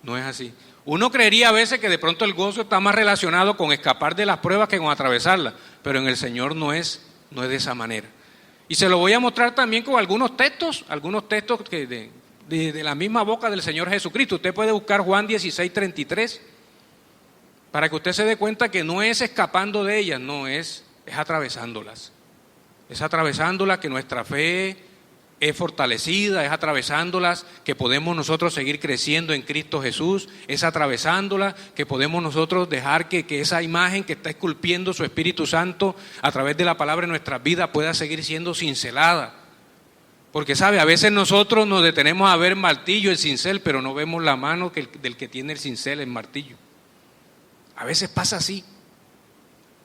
no es así. Uno creería a veces que de pronto el gozo está más relacionado con escapar de las pruebas que con atravesarlas, pero en el Señor no es de esa manera. Y se lo voy a mostrar también con algunos textos que de la misma boca del Señor Jesucristo. Usted puede buscar Juan 16:33 para que usted se dé cuenta que no es escapando de ellas, no es atravesándolas. Es atravesándolas que nuestra fe es fortalecida, es atravesándolas que podemos nosotros seguir creciendo en Cristo Jesús, es atravesándolas que podemos nosotros dejar que esa imagen que está esculpiendo su Espíritu Santo a través de la palabra en nuestras vidas pueda seguir siendo cincelada. Porque sabe, a veces nosotros nos detenemos a ver martillo, el cincel, pero no vemos la mano del que tiene el cincel, el martillo. A veces pasa así.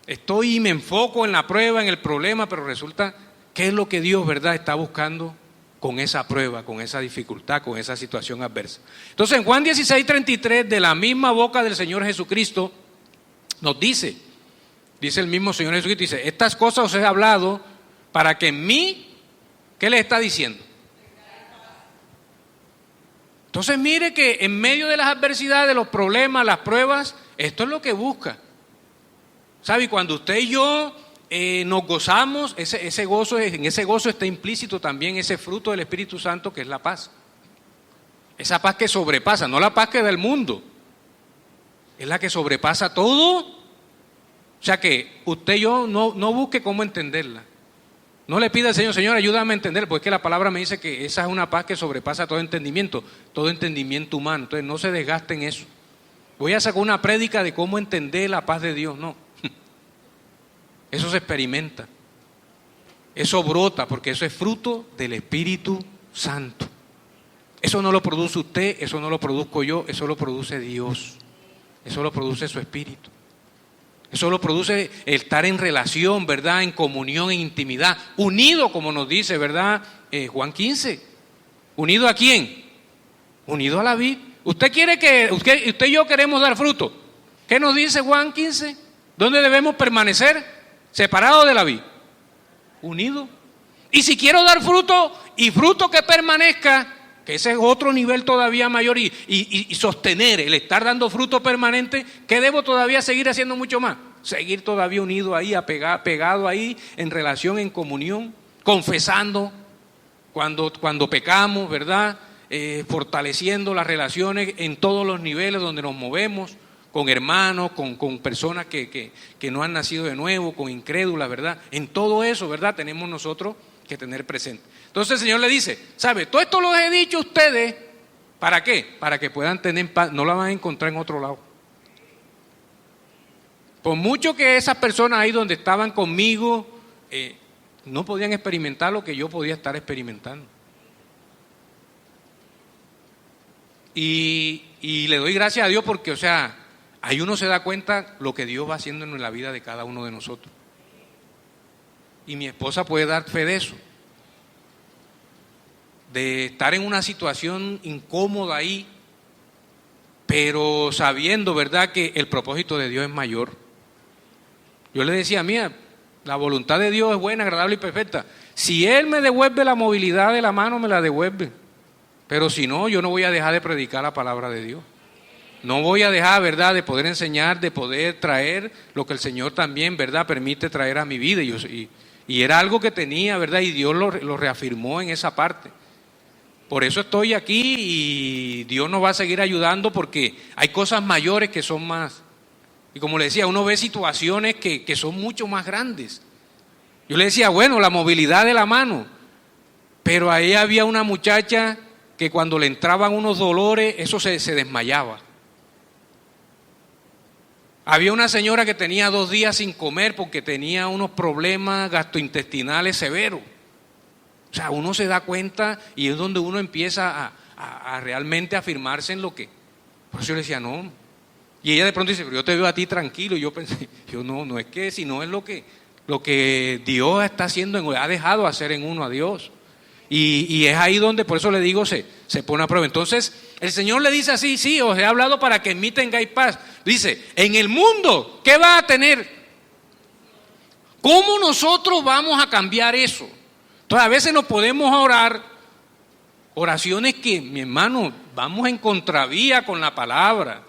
Estoy y me enfoco en la prueba, en el problema, pero resulta, ¿qué es lo que Dios, verdad, está buscando con esa prueba, con esa dificultad, con esa situación adversa? Entonces en Juan 16:33, de la misma boca del Señor Jesucristo, nos dice el mismo Señor Jesucristo, dice, estas cosas os he hablado para que en mí ¿Qué le está diciendo? Entonces mire que en medio de las adversidades, de los problemas, las pruebas, esto es lo que busca. ¿Sabe? Y cuando usted y yo nos gozamos, en ese gozo está implícito también ese fruto del Espíritu Santo que es la paz. Esa paz que sobrepasa, no la paz que da el mundo, es la que sobrepasa todo. O sea que usted y yo no busque cómo entenderla. No le pida al Señor, Señor, ayúdame a entender, porque es que la palabra me dice que esa es una paz que sobrepasa todo entendimiento humano. Entonces no se desgaste en eso. Voy a sacar una prédica de cómo entender la paz de Dios, no. Eso se experimenta. Eso brota, porque eso es fruto del Espíritu Santo. Eso no lo produce usted, eso no lo produzco yo, eso lo produce Dios. Eso lo produce su Espíritu. Eso lo produce el estar en relación, ¿verdad? En comunión, en intimidad, unido, como nos dice, ¿verdad? Juan 15. ¿Unido a quién? Unido a la vid. Usted y yo queremos dar fruto. ¿Qué nos dice Juan 15? ¿Dónde debemos permanecer? Separados de la vid. Unido. Y si quiero dar fruto, y fruto que permanezca, que ese es otro nivel todavía mayor, y sostener, el estar dando fruto permanente, ¿qué debo todavía seguir haciendo mucho más? Seguir todavía unido ahí, pegado ahí, en relación, en comunión, confesando cuando pecamos, ¿verdad? Fortaleciendo las relaciones en todos los niveles donde nos movemos, con hermanos, con personas que no han nacido de nuevo, con incrédulas, ¿verdad? En todo eso, ¿verdad? Tenemos nosotros que tener presente. Entonces el Señor le dice, ¿sabe? Todo esto lo he dicho a ustedes, ¿para qué? Para que puedan tener paz, no la van a encontrar en otro lado. Por mucho que esas personas ahí donde estaban conmigo, no podían experimentar lo que yo podía estar experimentando. Y le doy gracias a Dios porque, o sea, ahí uno se da cuenta lo que Dios va haciendo en la vida de cada uno de nosotros. Y mi esposa puede dar fe de eso. De estar en una situación incómoda ahí, pero sabiendo, ¿verdad?, que el propósito de Dios es mayor. Yo le decía, mía, la voluntad de Dios es buena, agradable y perfecta. Si Él me devuelve la movilidad de la mano, me la devuelve. Pero si no, yo no voy a dejar de predicar la palabra de Dios. No voy a dejar, ¿verdad?, de poder enseñar, de poder traer lo que el Señor también, ¿verdad?, permite traer a mi vida. Y era algo que tenía, ¿verdad?, y Dios lo reafirmó en esa parte. Por eso estoy aquí y Dios nos va a seguir ayudando porque hay cosas mayores que son más. Y como le decía, uno ve situaciones que son mucho más grandes. Yo le decía, bueno, la movilidad de la mano, pero ahí había una muchacha que cuando le entraban unos dolores, eso se desmayaba. Había una señora que tenía 2 días sin comer porque tenía unos problemas gastrointestinales severos. O sea, uno se da cuenta y es donde uno empieza a realmente afirmarse en lo que. Por eso yo le decía, no. Y ella de pronto dice, pero yo te veo a ti tranquilo. Y yo pensé, no es que si no es lo que Dios está haciendo, ha dejado hacer en uno a Dios. Y es ahí donde, por eso le digo, se pone a prueba. Entonces, el Señor le dice así, sí, os he hablado para que en mí tengáis paz. Dice, en el mundo, ¿qué va a tener? ¿Cómo nosotros vamos a cambiar eso? Entonces, a veces nos podemos orar oraciones que, mi hermano, vamos en contravía con la palabra.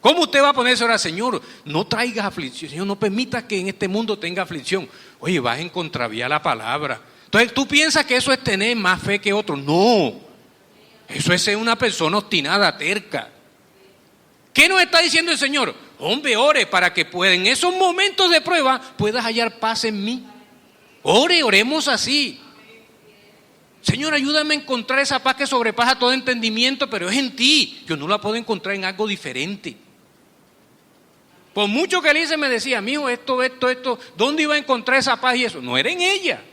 ¿Cómo usted va a ponerse a orar? Señor, no traigas aflicción, Señor, no permitas que en este mundo tenga aflicción. Oye, vas en contravía a la palabra. Entonces, ¿tú piensas que eso es tener más fe que otro? No, eso es ser una persona obstinada, terca. ¿Qué nos está diciendo el Señor? Hombre, ore para que en esos momentos de prueba puedas hallar paz en mí. Oremos así. Señor, ayúdame a encontrar esa paz que sobrepasa todo entendimiento, pero es en ti. Yo no la puedo encontrar en algo diferente. Por mucho que Elise me decía, mijo, esto, ¿dónde iba a encontrar esa paz y eso? No era en ella.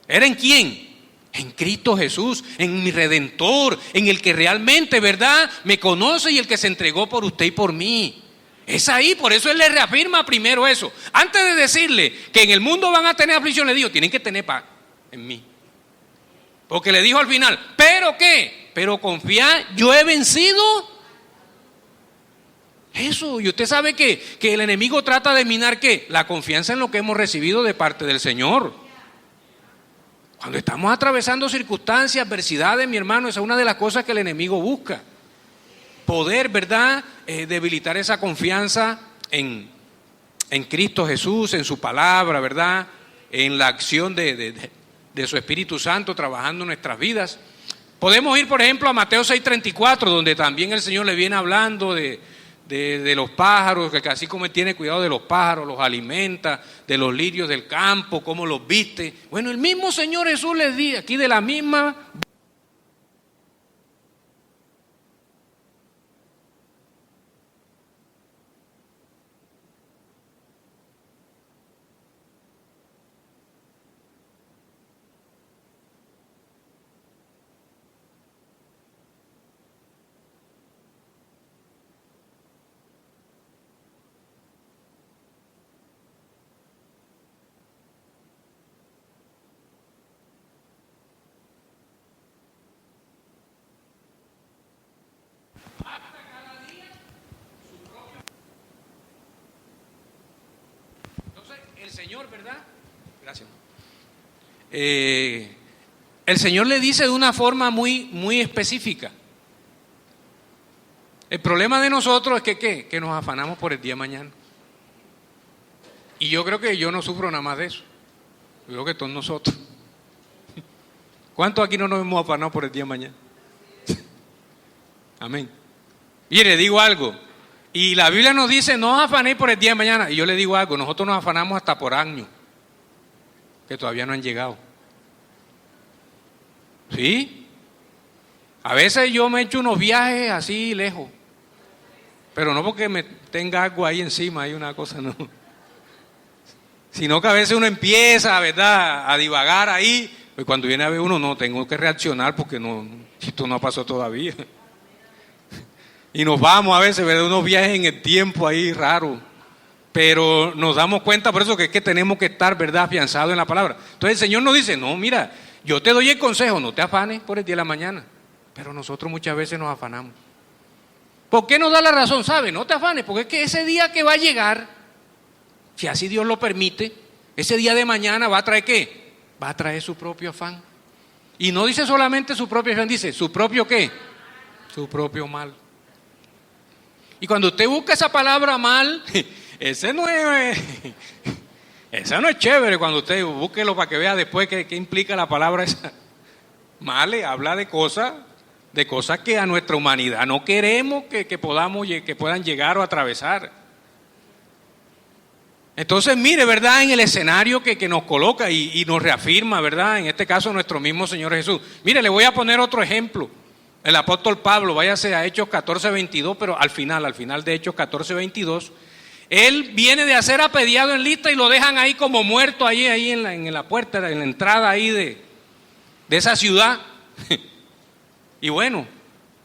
¿Era en quién? En Cristo Jesús, en mi Redentor, en el que realmente, ¿verdad?, me conoce y el que se entregó por usted y por mí. Es ahí, por eso Él le reafirma primero eso. Antes de decirle que en el mundo van a tener aflicción, le digo, tienen que tener paz en mí. Porque le dijo al final, ¿pero qué? Pero confiad, yo he vencido. Eso, y usted sabe que el enemigo trata de minar ¿qué? La confianza en lo que hemos recibido de parte del Señor. Cuando estamos atravesando circunstancias, adversidades, mi hermano, esa es una de las cosas que el enemigo busca. Poder, ¿verdad?, debilitar esa confianza en Cristo Jesús, en su palabra, ¿verdad?, en la acción de su Espíritu Santo trabajando en nuestras vidas. Podemos ir, por ejemplo, a Mateo 6:34, donde también el Señor le viene hablando de los pájaros, que así como Él tiene cuidado de los pájaros, los alimenta, de los lirios del campo, cómo los viste. Bueno, el mismo Señor Jesús les dice aquí de la misma. El Señor, ¿verdad? Gracias. El Señor le dice de una forma muy específica. El problema de nosotros es que nos afanamos por el día de mañana. Y yo creo que yo no sufro nada más de eso. Yo creo que todos nosotros. ¿Cuántos aquí no nos hemos afanado por el día de mañana? Amén. Y le digo algo. Y la Biblia nos dice, no os afanéis por el día de mañana. Y yo le digo algo, nosotros nos afanamos hasta por años, que todavía no han llegado. ¿Sí? A veces yo me echo unos viajes así lejos, pero no porque me tenga algo ahí encima, hay una cosa, no. Sino que a veces uno empieza, ¿verdad?, a divagar ahí, pues cuando viene a ver uno, no, tengo que reaccionar porque no, esto no pasó todavía. Y nos vamos a veces, ¿verdad?, unos viajes en el tiempo ahí raros, pero nos damos cuenta por eso que es que tenemos que estar, ¿verdad?, afianzados en la palabra. Entonces el Señor nos dice, no, mira, yo te doy el consejo, no te afanes por el día de la mañana, pero nosotros muchas veces nos afanamos. ¿Por qué nos da la razón? ¿Sabe? No te afanes, porque es que ese día que va a llegar, si así Dios lo permite, ese día de mañana va a traer ¿qué? Va a traer su propio afán. Y no dice solamente su propio afán, dice su propio ¿qué? Su propio mal. Y cuando usted busca esa palabra mal, esa no es chévere. Cuando usted búsquelo para que vea después qué implica la palabra esa. Mal habla de cosas que a nuestra humanidad no queremos que puedan llegar o atravesar. Entonces, mire, ¿verdad?, en el escenario que nos coloca y nos reafirma, ¿verdad?, en este caso nuestro mismo Señor Jesús. Mire, le voy a poner otro ejemplo. El apóstol Pablo, váyase a Hechos 14:22, pero al final de Hechos 14:22, él viene de ser apedreado en Listra y lo dejan ahí como muerto ahí en la puerta, en la entrada ahí de esa ciudad. Y bueno,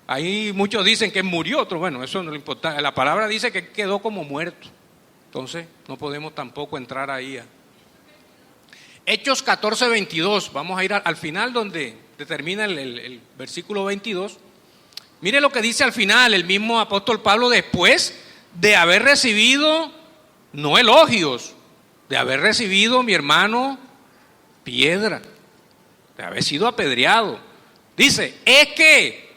ahí muchos dicen que él murió, otros, bueno, eso no le importa. La palabra dice que quedó como muerto. Entonces, no podemos tampoco entrar ahí. Hechos 14:22, vamos a ir al final donde termina el versículo 22. Mire lo que dice al final el mismo apóstol Pablo después de haber recibido, no elogios, de haber recibido, mi hermano, piedra, de haber sido apedreado. Dice, es que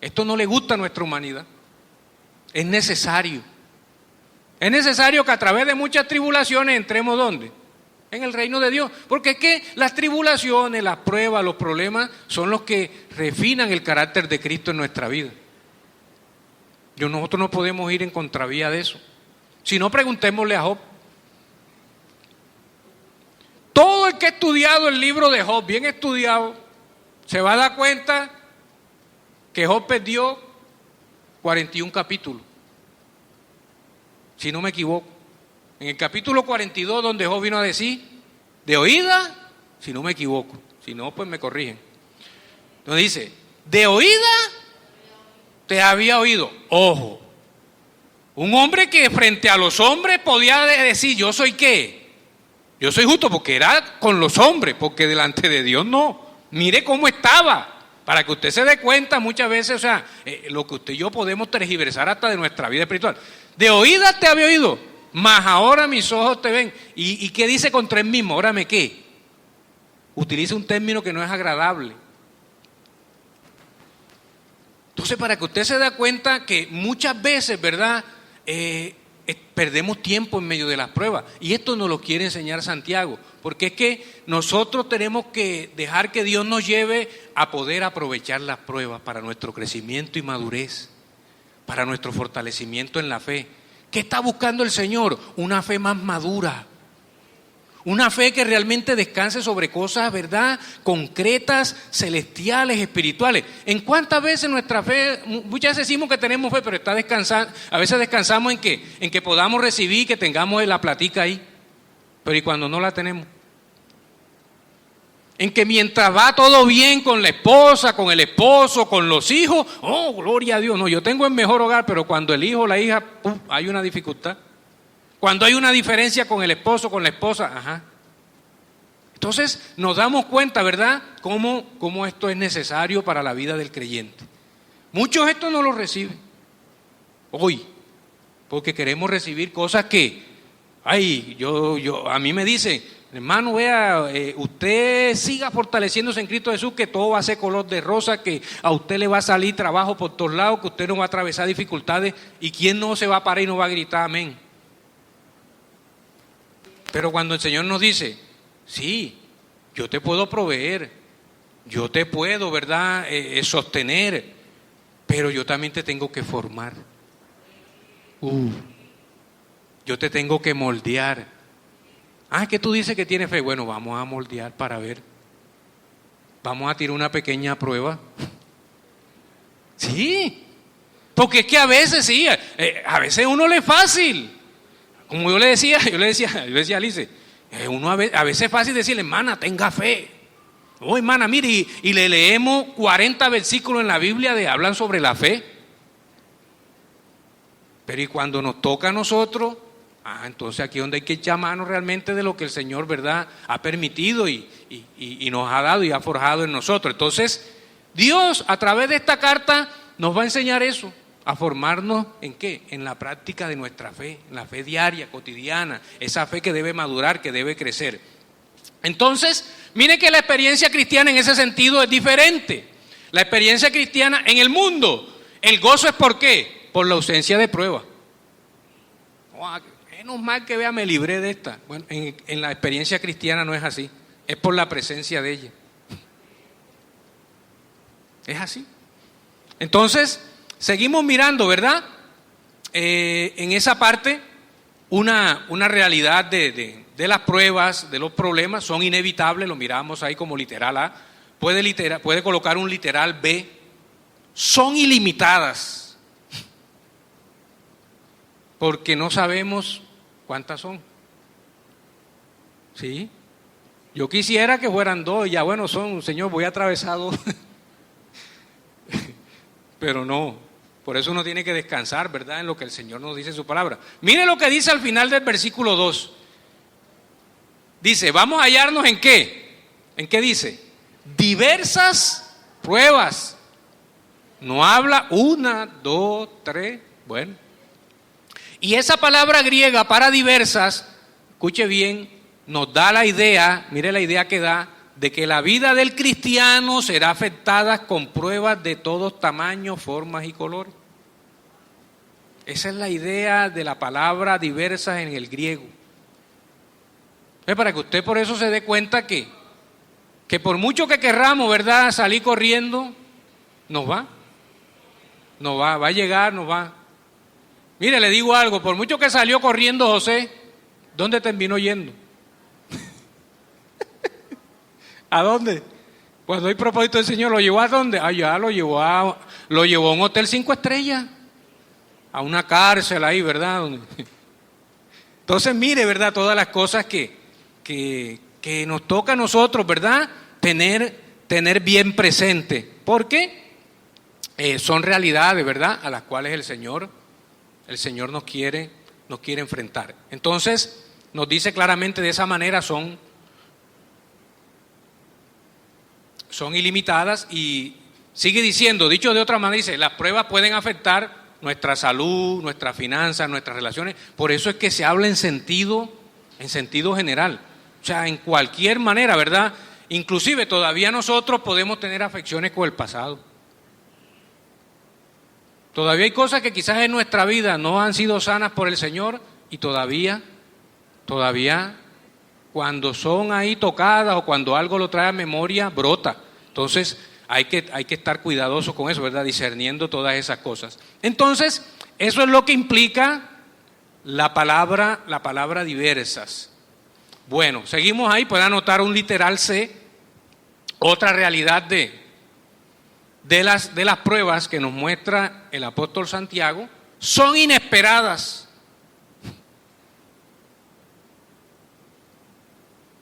esto no le gusta a nuestra humanidad. Es necesario que a través de muchas tribulaciones entremos ¿dónde? En el reino de Dios, porque es que las tribulaciones, las pruebas, los problemas son los que refinan el carácter de Cristo en nuestra vida. Nosotros no podemos ir en contravía de eso. Si no, preguntémosle a Job. Todo el que ha estudiado el libro de Job, bien estudiado, se va a dar cuenta que Job perdió 41 capítulos, si no me equivoco. En el capítulo 42, donde Job vino a decir, de oída, si no me equivoco, si no, pues me corrigen. Entonces dice, de oída te había oído. Ojo, un hombre que frente a los hombres podía decir, yo soy ¿qué? Yo soy justo, porque era con los hombres, porque delante de Dios no. Mire cómo estaba, para que usted se dé cuenta muchas veces, o sea, lo que usted y yo podemos tergiversar hasta de nuestra vida espiritual. De oída te había oído, mas ahora mis ojos te ven. ¿Y qué dice contra él mismo? Órame, ¿qué? utiliza un término que no es agradable. Entonces, para que usted se dé cuenta que muchas veces, ¿verdad?, perdemos tiempo en medio de las pruebas. Y esto nos lo quiere enseñar Santiago, porque es que nosotros tenemos que dejar que Dios nos lleve a poder aprovechar las pruebas para nuestro crecimiento y madurez, para nuestro fortalecimiento en la fe. ¿Qué está buscando el Señor? Una fe más madura. Una fe que realmente descanse sobre cosas, ¿verdad?, concretas, celestiales, espirituales. ¿En cuántas veces nuestra fe, muchas veces decimos que tenemos fe, pero está descansando, a veces descansamos en que podamos recibir, que tengamos la platica ahí, pero ¿y cuando no la tenemos? En que mientras va todo bien con la esposa, con el esposo, con los hijos, oh, gloria a Dios, no, yo tengo el mejor hogar, pero cuando el hijo o la hija, hay una dificultad. Cuando hay una diferencia con el esposo, con la esposa, ajá. Entonces nos damos cuenta, ¿verdad?, cómo esto es necesario para la vida del creyente. Muchos esto no lo reciben hoy, porque queremos recibir cosas que, a mí me dicen, hermano, vea, usted siga fortaleciéndose en Cristo Jesús, que todo va a ser color de rosa, que a usted le va a salir trabajo por todos lados, que usted no va a atravesar dificultades, y quién no se va a parar y no va a gritar amén. Pero cuando el Señor nos dice, sí, yo te puedo proveer, yo te puedo, ¿verdad?, sostener, pero yo también te tengo que formar. Yo te tengo que moldear. Que tú dices que tienes fe. Bueno, vamos a moldear para ver. Vamos a tirar una pequeña prueba. Sí, porque es que a veces sí, a veces a uno le es fácil. Como yo le decía a Alice, uno a veces es fácil decirle, hermana, tenga fe. Oh, hermana, mire, y le leemos 40 versículos en la Biblia que hablan sobre la fe. Pero y cuando nos toca a nosotros, entonces aquí es donde hay que echar mano realmente de lo que el Señor, ¿verdad?, ha permitido y nos ha dado y ha forjado en nosotros. Entonces, Dios a través de esta carta nos va a enseñar eso. A formarnos ¿en qué? En la práctica de nuestra fe, en la fe diaria, cotidiana, esa fe que debe madurar, que debe crecer. Entonces, mire que la experiencia cristiana en ese sentido es diferente. La experiencia cristiana en el mundo, el gozo es ¿por qué? Por la ausencia de prueba. Menos mal que vea, me libré de esta. Bueno, en la experiencia cristiana no es así, es por la presencia de ella. Es así. Entonces, seguimos mirando, ¿verdad?, en esa parte una realidad de las pruebas, de los problemas, son inevitables, lo miramos ahí como literal A, puede colocar un literal B, son ilimitadas, porque no sabemos cuántas son. ¿Sí? Yo quisiera que fueran 2, ya bueno, Señor, voy a atravesar 2, pero no. Por eso uno tiene que descansar, ¿verdad?, en lo que el Señor nos dice en su palabra. Mire lo que dice al final del versículo 2. Dice, vamos a hallarnos ¿en qué? ¿En qué dice? Diversas pruebas. No habla 1, 2, 3, bueno. Y esa palabra griega para diversas, escuche bien, nos da la idea, mire la idea que da, de que la vida del cristiano será afectada con pruebas de todos tamaños, formas y colores. Esa es la idea de la palabra diversas en el griego. Es para que usted por eso se dé cuenta que por mucho que querramos, ¿verdad?, salir corriendo, nos va a llegar, nos va. Mire, le digo algo, por mucho que salió corriendo José, ¿dónde terminó yendo? ¿A dónde? Cuando hay propósito del Señor, ¿lo llevó a dónde? Allá lo llevó a un hotel 5 estrellas, a una cárcel ahí, ¿verdad? Entonces, mire, ¿verdad?, todas las cosas que nos toca a nosotros, ¿verdad?, tener bien presente, porque son realidades, ¿verdad?, a las cuales el Señor nos quiere enfrentar. Entonces, nos dice claramente de esa manera son ilimitadas, y sigue diciendo, dicho de otra manera, dice, las pruebas pueden afectar nuestra salud, nuestras finanzas, nuestras relaciones. Por eso es que se habla en sentido general. O sea, en cualquier manera, ¿verdad? Inclusive todavía nosotros podemos tener afecciones con el pasado. Todavía hay cosas que quizás en nuestra vida no han sido sanas por el Señor y todavía cuando son ahí tocadas o cuando algo lo trae a memoria, brota. Entonces hay que estar cuidadosos con eso, ¿verdad? Discerniendo todas esas cosas. Entonces, eso es lo que implica la palabra diversas. Bueno, seguimos ahí, puede anotar un literal C, otra realidad de las pruebas que nos muestra el apóstol Santiago, son inesperadas.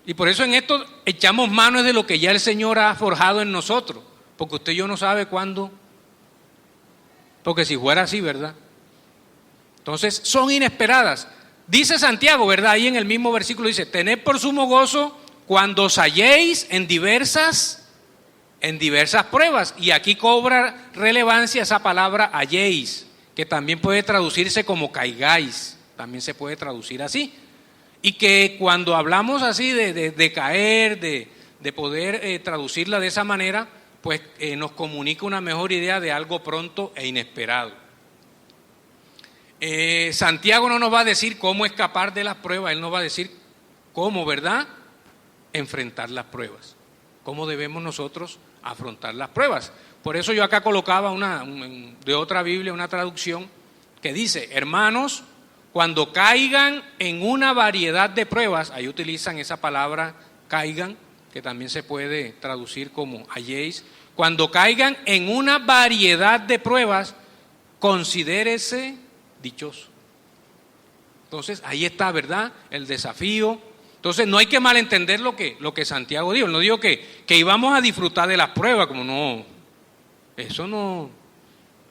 Y por eso en esto echamos manos de lo que ya el Señor ha forjado en nosotros, porque usted y yo no sabe cuándo, porque si fuera así, ¿verdad? Entonces son inesperadas. Dice Santiago, ¿verdad? Ahí en el mismo versículo dice, tened por sumo gozo cuando os halléis en diversas pruebas. Y aquí cobra relevancia esa palabra halléis, que también puede traducirse como caigáis, también se puede traducir así. Y que cuando hablamos así de caer, de poder traducirla de esa manera, pues nos comunica una mejor idea de algo pronto e inesperado. Santiago no nos va a decir cómo escapar de las pruebas, él nos va a decir cómo, ¿verdad?, enfrentar las pruebas, cómo debemos nosotros afrontar las pruebas. Por eso yo acá colocaba de otra Biblia una traducción que dice, hermanos, cuando caigan en una variedad de pruebas, ahí utilizan esa palabra caigan, que también se puede traducir como halléis, cuando caigan en una variedad de pruebas, considérese dichoso. Entonces ahí está, ¿verdad?, el desafío. Entonces no hay que malentender lo que Santiago dijo. Él no dijo que íbamos a disfrutar de las pruebas, como no, eso no.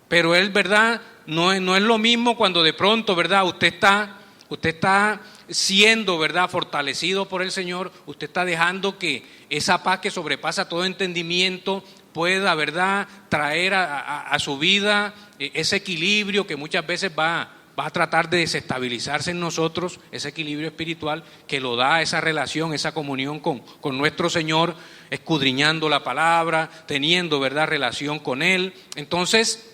Pero él, ¿verdad?, no es lo mismo cuando de pronto, ¿verdad?, usted está siendo, ¿verdad?, fortalecido por el Señor, usted está dejando que esa paz que sobrepasa todo entendimiento pueda, ¿verdad?, traer a su vida ese equilibrio que muchas veces va a tratar de desestabilizarse en nosotros, ese equilibrio espiritual que lo da esa relación, esa comunión con nuestro Señor, escudriñando la palabra, teniendo, ¿verdad?, relación con Él. Entonces,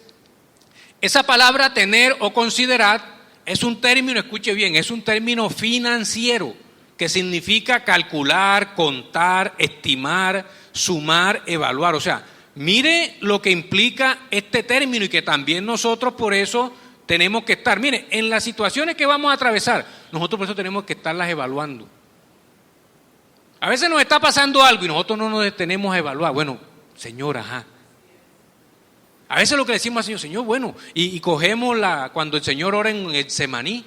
esa palabra tener o considerar es un término, escuche bien, es un término financiero que significa calcular, contar, estimar, sumar, evaluar. O sea, mire lo que implica este término y que también nosotros por eso tenemos que estar. Mire, en las situaciones que vamos a atravesar, nosotros por eso tenemos que estarlas evaluando. A veces nos está pasando algo y nosotros no nos detenemos a evaluar. Bueno, Señor, ajá. A veces lo que decimos al Señor, Señor, bueno, y cogemos cuando el Señor ora en el Semaní.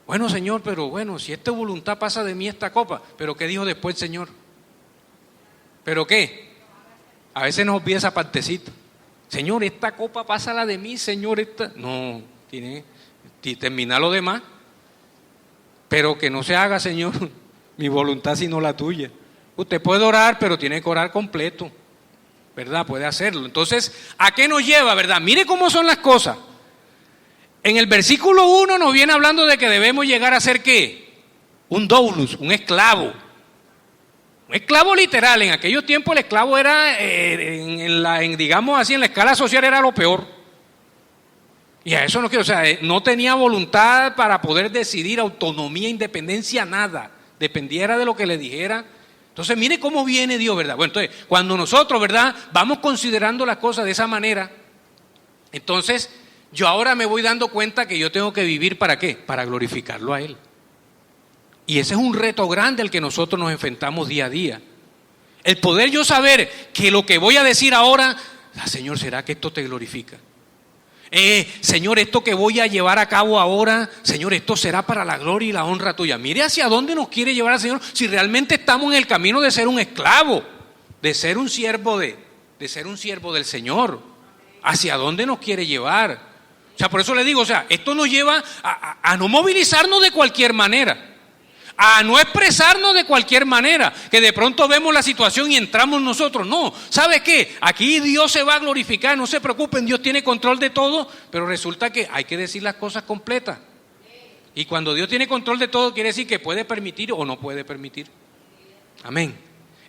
Bueno, Señor, pero bueno, si esta voluntad pasa de mí esta copa, pero ¿qué dijo después el Señor? ¿Pero qué? A veces nos olvida esa partecita. Señor, esta copa pásala de mí, Señor, esta. No, tiene que terminar lo demás. Pero que no se haga, Señor, mi voluntad sino la tuya. Usted puede orar, pero tiene que orar completo, ¿verdad? Puede hacerlo. Entonces, ¿a qué nos lleva, verdad? Mire cómo son las cosas. En el versículo 1 nos viene hablando de que debemos llegar a ser ¿qué? Un doulos, un esclavo. Un esclavo literal. En aquellos tiempos el esclavo era, digamos así, en la escala social era lo peor. Y a eso no quiero, o sea, no tenía voluntad para poder decidir, autonomía, independencia, nada. Dependiera de lo que le dijera. Entonces, mire cómo viene Dios, ¿verdad? Bueno, entonces, cuando nosotros, ¿verdad?, vamos considerando las cosas de esa manera, entonces, yo ahora me voy dando cuenta que yo tengo que vivir ¿para qué? Para glorificarlo a Él. Y ese es un reto grande al que nosotros nos enfrentamos día a día. El poder yo saber que lo que voy a decir ahora, Señor, ¿será que esto te glorifica? Señor, esto que voy a llevar a cabo ahora, Señor, esto será para la gloria y la honra tuya. Mire hacia dónde nos quiere llevar el Señor, si realmente estamos en el camino de ser un esclavo, de ser un siervo ser un siervo del Señor. ¿Hacia dónde nos quiere llevar? O sea, por eso le digo, o sea, esto nos lleva a no movilizarnos de cualquier manera, a no expresarnos de cualquier manera, que de pronto vemos la situación y entramos nosotros. No, ¿sabe qué? Aquí Dios se va a glorificar, no se preocupen, Dios tiene control de todo, pero resulta que hay que decir las cosas completas. Y cuando Dios tiene control de todo, quiere decir que puede permitir o no puede permitir. Amén.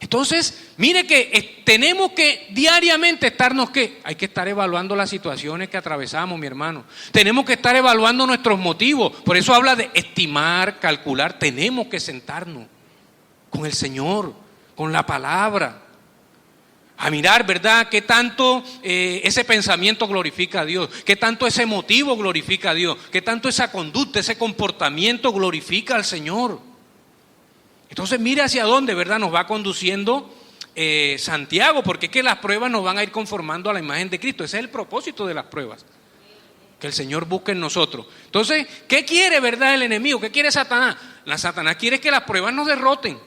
Entonces, mire que tenemos que diariamente hay que estar evaluando las situaciones que atravesamos, mi hermano. Tenemos que estar evaluando nuestros motivos. Por eso habla de estimar, calcular. Tenemos que sentarnos con el Señor, con la palabra, a mirar, ¿verdad?, qué tanto ese pensamiento glorifica a Dios, qué tanto ese motivo glorifica a Dios, qué tanto esa conducta, ese comportamiento glorifica al Señor. Entonces mire hacia dónde, ¿verdad?, nos va conduciendo Santiago, porque es que las pruebas nos van a ir conformando a la imagen de Cristo. Ese es el propósito de las pruebas, que el Señor busque en nosotros. Entonces, ¿qué quiere, verdad, el enemigo? ¿Qué quiere Satanás? Satanás quiere que las pruebas nos derroten,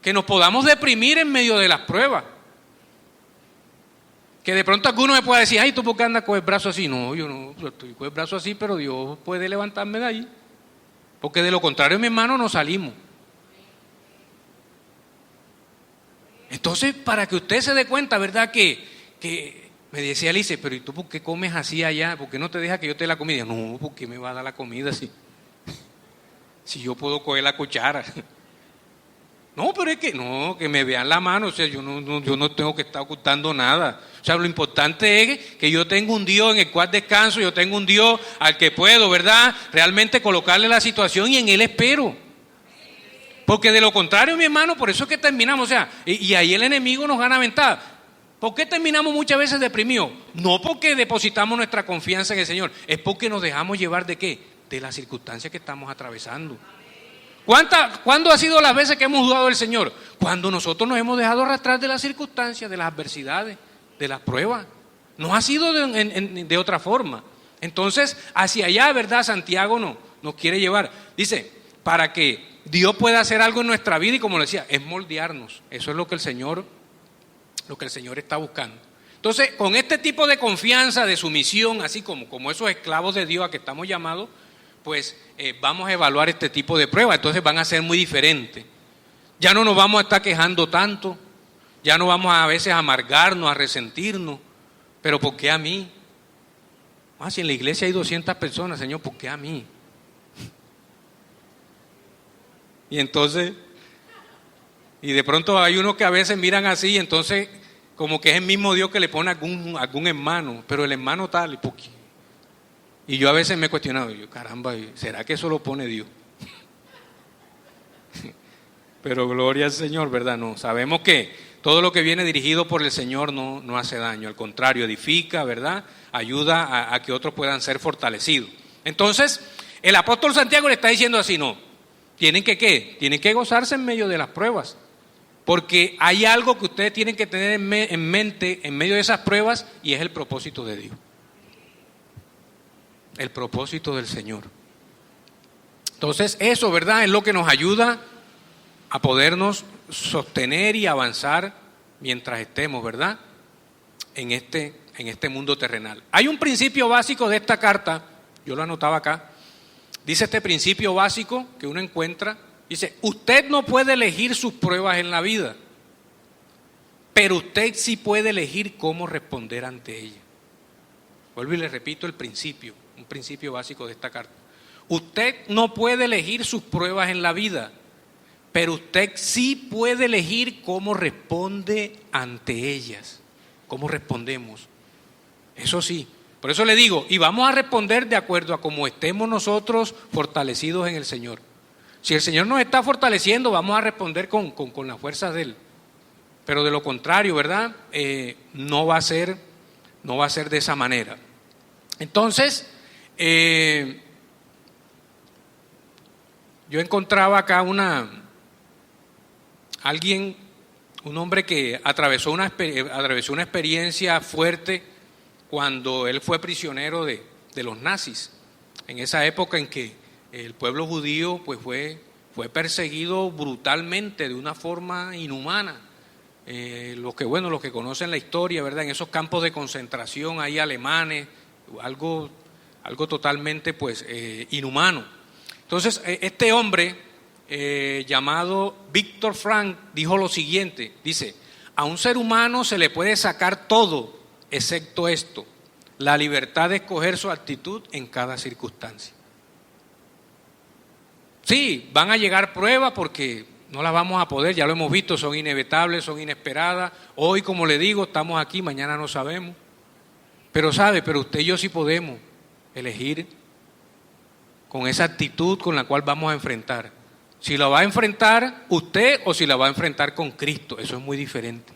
que nos podamos deprimir en medio de las pruebas. Que de pronto alguno me pueda decir, ay, ¿tú por qué andas con el brazo así? No, yo no, estoy con el brazo así, pero Dios puede levantarme de ahí. Porque de lo contrario, mi hermano, no salimos. Entonces, para que usted se dé cuenta, ¿verdad?, que me decía Alice, pero ¿y tú por qué comes así allá? ¿Por qué no te deja que yo te dé la comida? No, ¿por qué me va a dar la comida así? Si yo puedo coger la cuchara. No, pero es que no, que me vean la mano, o sea, yo no tengo que estar ocultando nada. O sea, lo importante es que yo tengo un Dios en el cual descanso, yo tengo un Dios al que puedo, ¿verdad?, realmente colocarle la situación y en Él espero. Porque de lo contrario, mi hermano, por eso es que terminamos, o sea, y ahí el enemigo nos gana ventaja. ¿Por qué terminamos muchas veces deprimidos? No porque depositamos nuestra confianza en el Señor, es porque nos dejamos llevar ¿de qué? De las circunstancias que estamos atravesando. ¿Cuándo ha sido las veces que hemos dudado del Señor? Cuando nosotros nos hemos dejado arrastrar de las circunstancias, de las adversidades, de las pruebas. No ha sido de otra forma. Entonces, hacia allá, ¿verdad?, Santiago nos quiere llevar. Dice, para que Dios pueda hacer algo en nuestra vida, y como le decía, es moldearnos. Eso es lo que el Señor está buscando. Entonces, con este tipo de confianza, de sumisión, así como esos esclavos de Dios a que estamos llamados, pues vamos a evaluar este tipo de pruebas. Entonces van a ser muy diferentes. Ya no nos vamos a estar quejando tanto, ya no vamos a veces a amargarnos, a resentirnos. Pero ¿por qué a mí? Si en la iglesia hay 200 personas, Señor, ¿por qué a mí? Y entonces, y de pronto hay unos que a veces miran así, y entonces como que es el mismo Dios que le pone algún hermano, pero el hermano tal, ¿y por qué? Y yo a veces me he cuestionado, caramba, ¿será que eso lo pone Dios? Pero gloria al Señor, ¿verdad? No, sabemos que todo lo que viene dirigido por el Señor no hace daño, al contrario, edifica, ¿verdad? Ayuda a que otros puedan ser fortalecidos. Entonces, el apóstol Santiago le está diciendo así, no, tienen que ¿qué? Tienen que gozarse en medio de las pruebas, porque hay algo que ustedes tienen que tener en mente en medio de esas pruebas, y es el propósito de Dios. El propósito del Señor. Entonces eso, ¿verdad?, es lo que nos ayuda a podernos sostener y avanzar mientras estemos, ¿verdad?, en este mundo terrenal. Hay un principio básico de esta carta, yo lo anotaba acá, dice este principio básico que uno encuentra, dice, usted no puede elegir sus pruebas en la vida, pero usted sí puede elegir cómo responder ante ellas. Vuelvo y le repito el principio. Un principio básico de esta carta. Usted no puede elegir sus pruebas en la vida, pero usted sí puede elegir cómo responde ante ellas. ¿Cómo respondemos? Eso sí. Por eso le digo, y vamos a responder de acuerdo a cómo estemos nosotros fortalecidos en el Señor. Si el Señor nos está fortaleciendo, vamos a responder con las fuerzas de Él. Pero de lo contrario, ¿verdad? No va a ser de esa manera. Entonces, yo encontraba acá un hombre que atravesó una experiencia fuerte cuando él fue prisionero de los nazis, en esa época en que el pueblo judío pues fue perseguido brutalmente de una forma inhumana. Los que conocen la historia, ¿verdad?, en esos campos de concentración hay alemanes, algo totalmente pues inhumano. Entonces este hombre llamado Víctor Frank dijo lo siguiente, dice, a un ser humano se le puede sacar todo excepto esto, la libertad de escoger su actitud en cada circunstancia. Sí, van a llegar pruebas porque No las vamos a poder, ya lo hemos visto, son inevitables, son inesperadas. Hoy, como le digo, estamos aquí, mañana no sabemos. Pero pero usted y yo sí podemos elegir con esa actitud con la cual vamos a enfrentar. Si la va a enfrentar usted o si la va a enfrentar con Cristo, eso es muy diferente.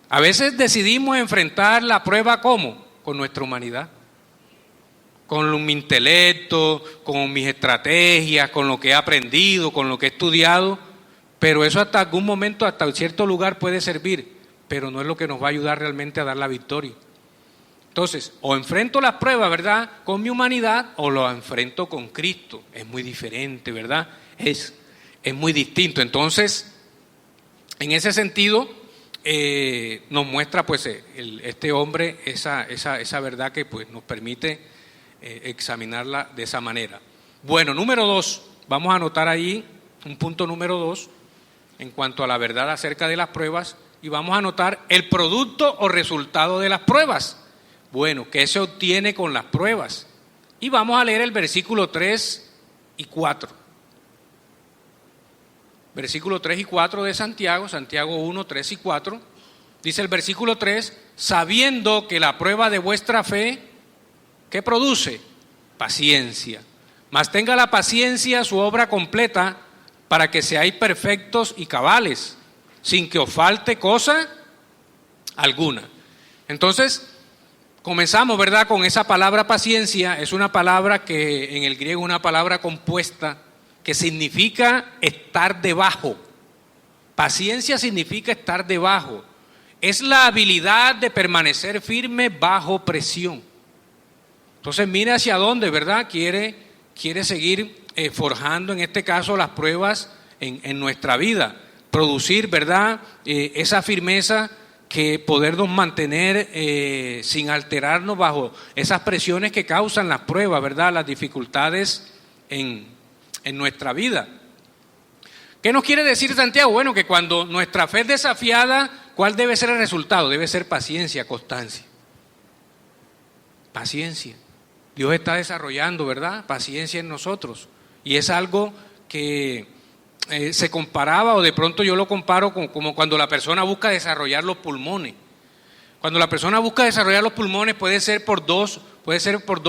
A veces decidimos enfrentar la prueba ¿cómo? Con nuestra humanidad, con mi intelecto, con mis estrategias, con lo que he aprendido, con lo que he estudiado, pero eso hasta algún momento, hasta cierto lugar puede servir, pero no es lo que nos va a ayudar realmente a dar la victoria. Entonces, o enfrento las pruebas, ¿verdad?, con mi humanidad, o lo enfrento con Cristo. Es muy diferente, ¿verdad? Es muy distinto. Entonces, en ese sentido, nos muestra pues este hombre esa verdad que pues nos permite examinarla de esa manera. Bueno, número 2, vamos a anotar ahí un punto número 2 en cuanto a la verdad acerca de las pruebas, y vamos a anotar el producto o resultado de las pruebas. Bueno, ¿qué se obtiene con las pruebas? Y vamos a leer el versículo 3 y 4. Versículo 3 y 4 de Santiago 1, 3 y 4. Dice el versículo 3, sabiendo que la prueba de vuestra fe, ¿qué produce? Paciencia. Mas tenga la paciencia su obra completa, para que seáis perfectos y cabales, sin que os falte cosa alguna. Entonces, comenzamos, ¿verdad?, con esa palabra paciencia. Es una palabra que en el griego es una palabra compuesta que significa estar debajo. Paciencia significa estar debajo. Es la habilidad de permanecer firme bajo presión. Entonces, mire hacia dónde, ¿verdad?, quiere seguir forjando, en este caso, las pruebas en nuestra vida. Producir, ¿verdad?, esa firmeza, que podernos mantener sin alterarnos bajo esas presiones que causan las pruebas, ¿verdad?, las dificultades en nuestra vida. ¿Qué nos quiere decir Santiago? Bueno, que cuando nuestra fe es desafiada, ¿cuál debe ser el resultado? Debe ser paciencia, constancia. Paciencia. Dios está desarrollando, ¿verdad?, paciencia en nosotros. Y es algo que se comparaba, o de pronto yo lo comparo como cuando la persona busca desarrollar los pulmones. Cuando la persona busca desarrollar los pulmones puede ser por dos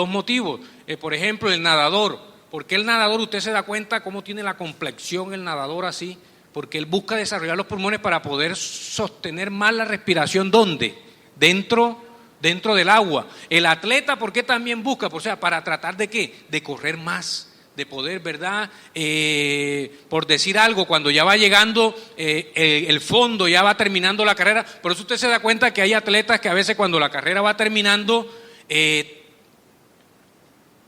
motivos. Por ejemplo, el nadador. ¿Por qué el nadador? Usted se da cuenta cómo tiene la complexión el nadador así, porque él busca desarrollar los pulmones para poder sostener más la respiración. ¿Dónde? Dentro del agua. El atleta, ¿por qué también busca? O sea, para tratar de ¿qué? De correr más, de poder, ¿verdad? Por decir algo, cuando ya va llegando el fondo, ya va terminando la carrera. Por eso usted se da cuenta que hay atletas que a veces cuando la carrera va terminando,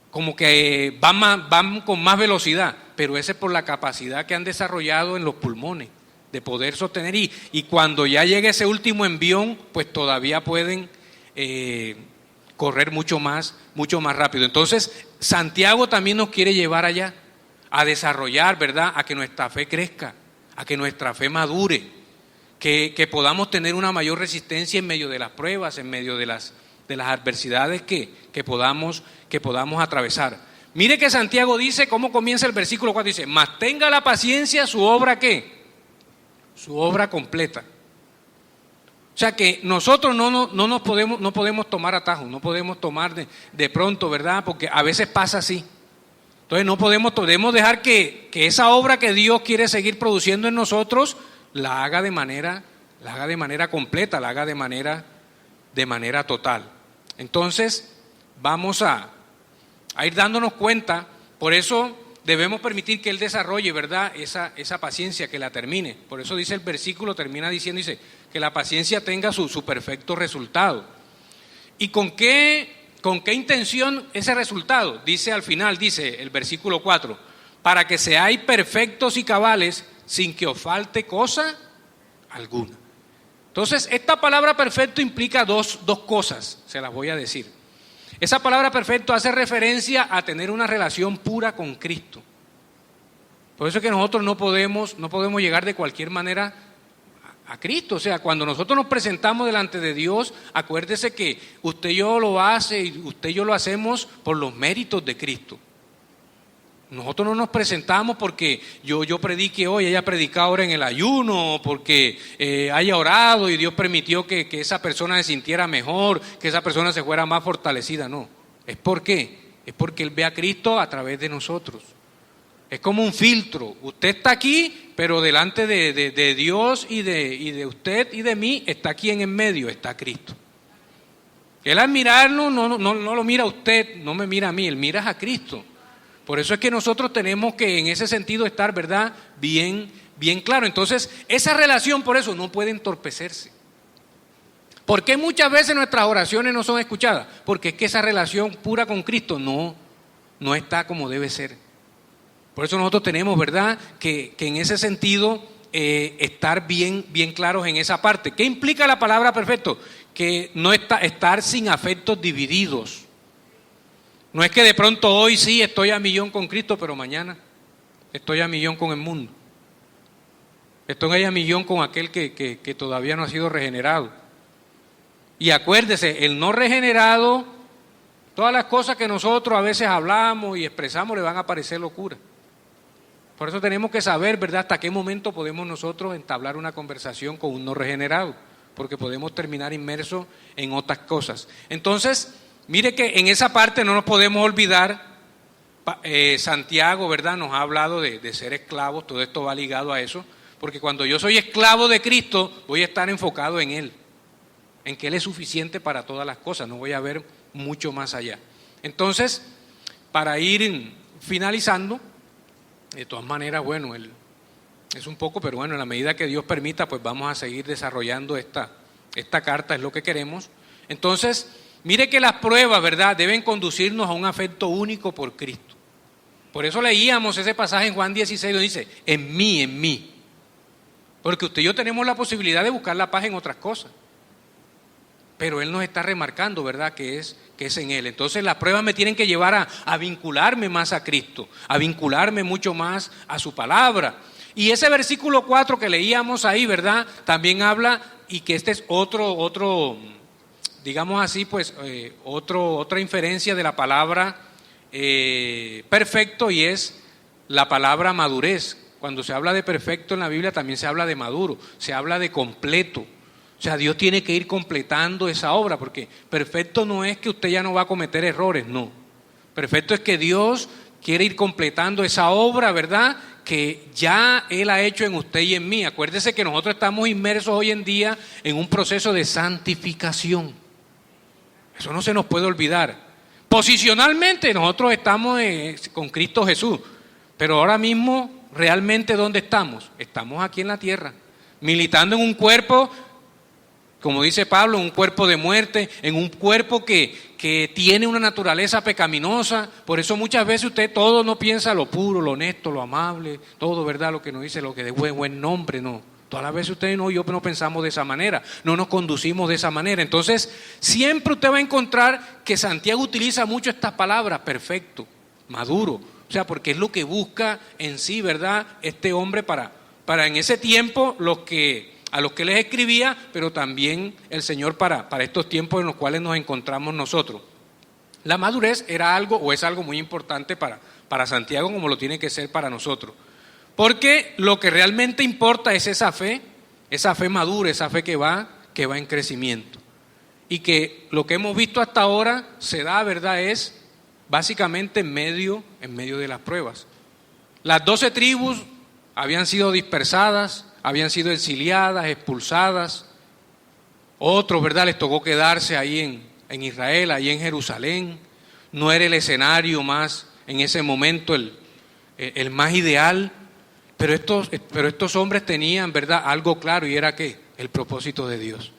como que van con más velocidad, pero ese es por la capacidad que han desarrollado en los pulmones, de poder sostener, y cuando ya llegue ese último envión, pues todavía pueden correr mucho más rápido. Entonces, Santiago también nos quiere llevar allá, a desarrollar, ¿verdad?, a que nuestra fe crezca, a que nuestra fe madure, que podamos tener una mayor resistencia en medio de las pruebas, en medio de las adversidades que podamos atravesar. Mire que Santiago dice, ¿cómo comienza el versículo 4? Dice, mas tenga la paciencia su obra, ¿qué? Su obra completa. O sea que nosotros no podemos tomar atajos, no podemos tomar de pronto, ¿verdad? Porque a veces pasa así. Entonces podemos dejar que esa obra que Dios quiere seguir produciendo en nosotros la haga de manera completa, la haga de manera total. Entonces vamos a ir dándonos cuenta. Por eso debemos permitir que Él desarrolle, ¿verdad?, esa paciencia, que la termine. Por eso dice el versículo, termina diciendo, dice, que la paciencia tenga su perfecto resultado. ¿Y con qué intención ese resultado? Dice al final, dice el versículo 4, para que seáis perfectos y cabales, sin que os falte cosa alguna. Entonces, esta palabra perfecto implica dos cosas, se las voy a decir. Esa palabra perfecto hace referencia a tener una relación pura con Cristo. Por eso es que nosotros no podemos llegar de cualquier manera a Cristo. O sea, cuando nosotros nos presentamos delante de Dios, acuérdese que usted y yo lo hace, y usted y yo lo hacemos por los méritos de Cristo. Nosotros no nos presentamos porque yo predique hoy, ella predica ahora en el ayuno, porque haya orado y Dios permitió que esa persona se sintiera mejor, que esa persona se fuera más fortalecida. No, es porque Él ve a Cristo a través de nosotros. Es como un filtro. Usted está aquí, pero delante de Dios y de usted y de mí está aquí en medio, está Cristo. Él al mirarnos no lo mira a usted, no me mira a mí, Él mira a Cristo. Por eso es que nosotros tenemos que en ese sentido estar, ¿verdad?, bien claro. Entonces, esa relación por eso no puede entorpecerse. ¿Por qué muchas veces nuestras oraciones no son escuchadas? Porque es que esa relación pura con Cristo no está como debe ser. Por eso nosotros tenemos, ¿verdad?, que en ese sentido estar bien claros en esa parte. ¿Qué implica la palabra perfecto? Que no estar sin afectos divididos. No es que de pronto hoy sí estoy a millón con Cristo, pero mañana estoy a millón con el mundo. Estoy a millón con aquel que todavía no ha sido regenerado. Y acuérdese, el no regenerado, todas las cosas que nosotros a veces hablamos y expresamos le van a parecer locura. Por eso tenemos que saber, ¿verdad?, hasta qué momento podemos nosotros entablar una conversación con un no regenerado, porque podemos terminar inmersos en otras cosas. Entonces, mire que en esa parte no nos podemos olvidar, Santiago, ¿verdad?, nos ha hablado de ser esclavos, todo esto va ligado a eso, porque cuando yo soy esclavo de Cristo, voy a estar enfocado en Él, en que Él es suficiente para todas las cosas, no voy a ver mucho más allá. Entonces, para ir finalizando, de todas maneras, bueno, es un poco, pero bueno, en la medida que Dios permita, pues vamos a seguir desarrollando esta carta, es lo que queremos. Entonces, mire que las pruebas, ¿verdad?, deben conducirnos a un afecto único por Cristo. Por eso leíamos ese pasaje en Juan 16, donde dice, en mí. Porque usted y yo tenemos la posibilidad de buscar la paz en otras cosas. Pero Él nos está remarcando, ¿verdad?, que es en Él. Entonces las pruebas me tienen que llevar a vincularme más a Cristo, a vincularme mucho más a su palabra. Y ese versículo 4 que leíamos ahí, ¿verdad?, también habla, y que este es otro digamos así, pues otra inferencia de la palabra perfecto, y es la palabra madurez. Cuando se habla de perfecto en la Biblia también se habla de maduro, se habla de completo. O sea, Dios tiene que ir completando esa obra, porque perfecto no es que usted ya no va a cometer errores, no. Perfecto es que Dios quiere ir completando esa obra, ¿verdad?, que ya Él ha hecho en usted y en mí. Acuérdese que nosotros estamos inmersos hoy en día en un proceso de santificación. Eso no se nos puede olvidar. Posicionalmente nosotros estamos con Cristo Jesús, pero ahora mismo realmente ¿dónde estamos? Estamos aquí en la tierra, militando en un cuerpo, como dice Pablo, en un cuerpo de muerte, en un cuerpo que tiene una naturaleza pecaminosa. Por eso muchas veces usted todo no piensa lo puro, lo honesto, lo amable, todo, ¿verdad?, lo que nos dice, lo que de buen nombre, no. Todas las veces usted y yo no pensamos de esa manera, no nos conducimos de esa manera. Entonces, siempre usted va a encontrar que Santiago utiliza mucho estas palabras, perfecto, maduro. O sea, porque es lo que busca en sí, ¿verdad?, este hombre para en ese tiempo a los que les escribía, pero también el Señor para estos tiempos en los cuales nos encontramos nosotros. La madurez era algo, o es algo muy importante para Santiago, como lo tiene que ser para nosotros. Porque lo que realmente importa es esa fe madura, esa fe que va en crecimiento. Y que lo que hemos visto hasta ahora se da, ¿verdad?, es básicamente en medio de las pruebas. Las 12 tribus habían sido dispersadas, habían sido exiliadas, expulsadas. Otros, ¿verdad?, les tocó quedarse ahí en Israel, ahí en Jerusalén. No era el escenario más, en ese momento, el más ideal. Pero estos hombres tenían, ¿verdad?, algo claro, y era ¿qué? El propósito de Dios.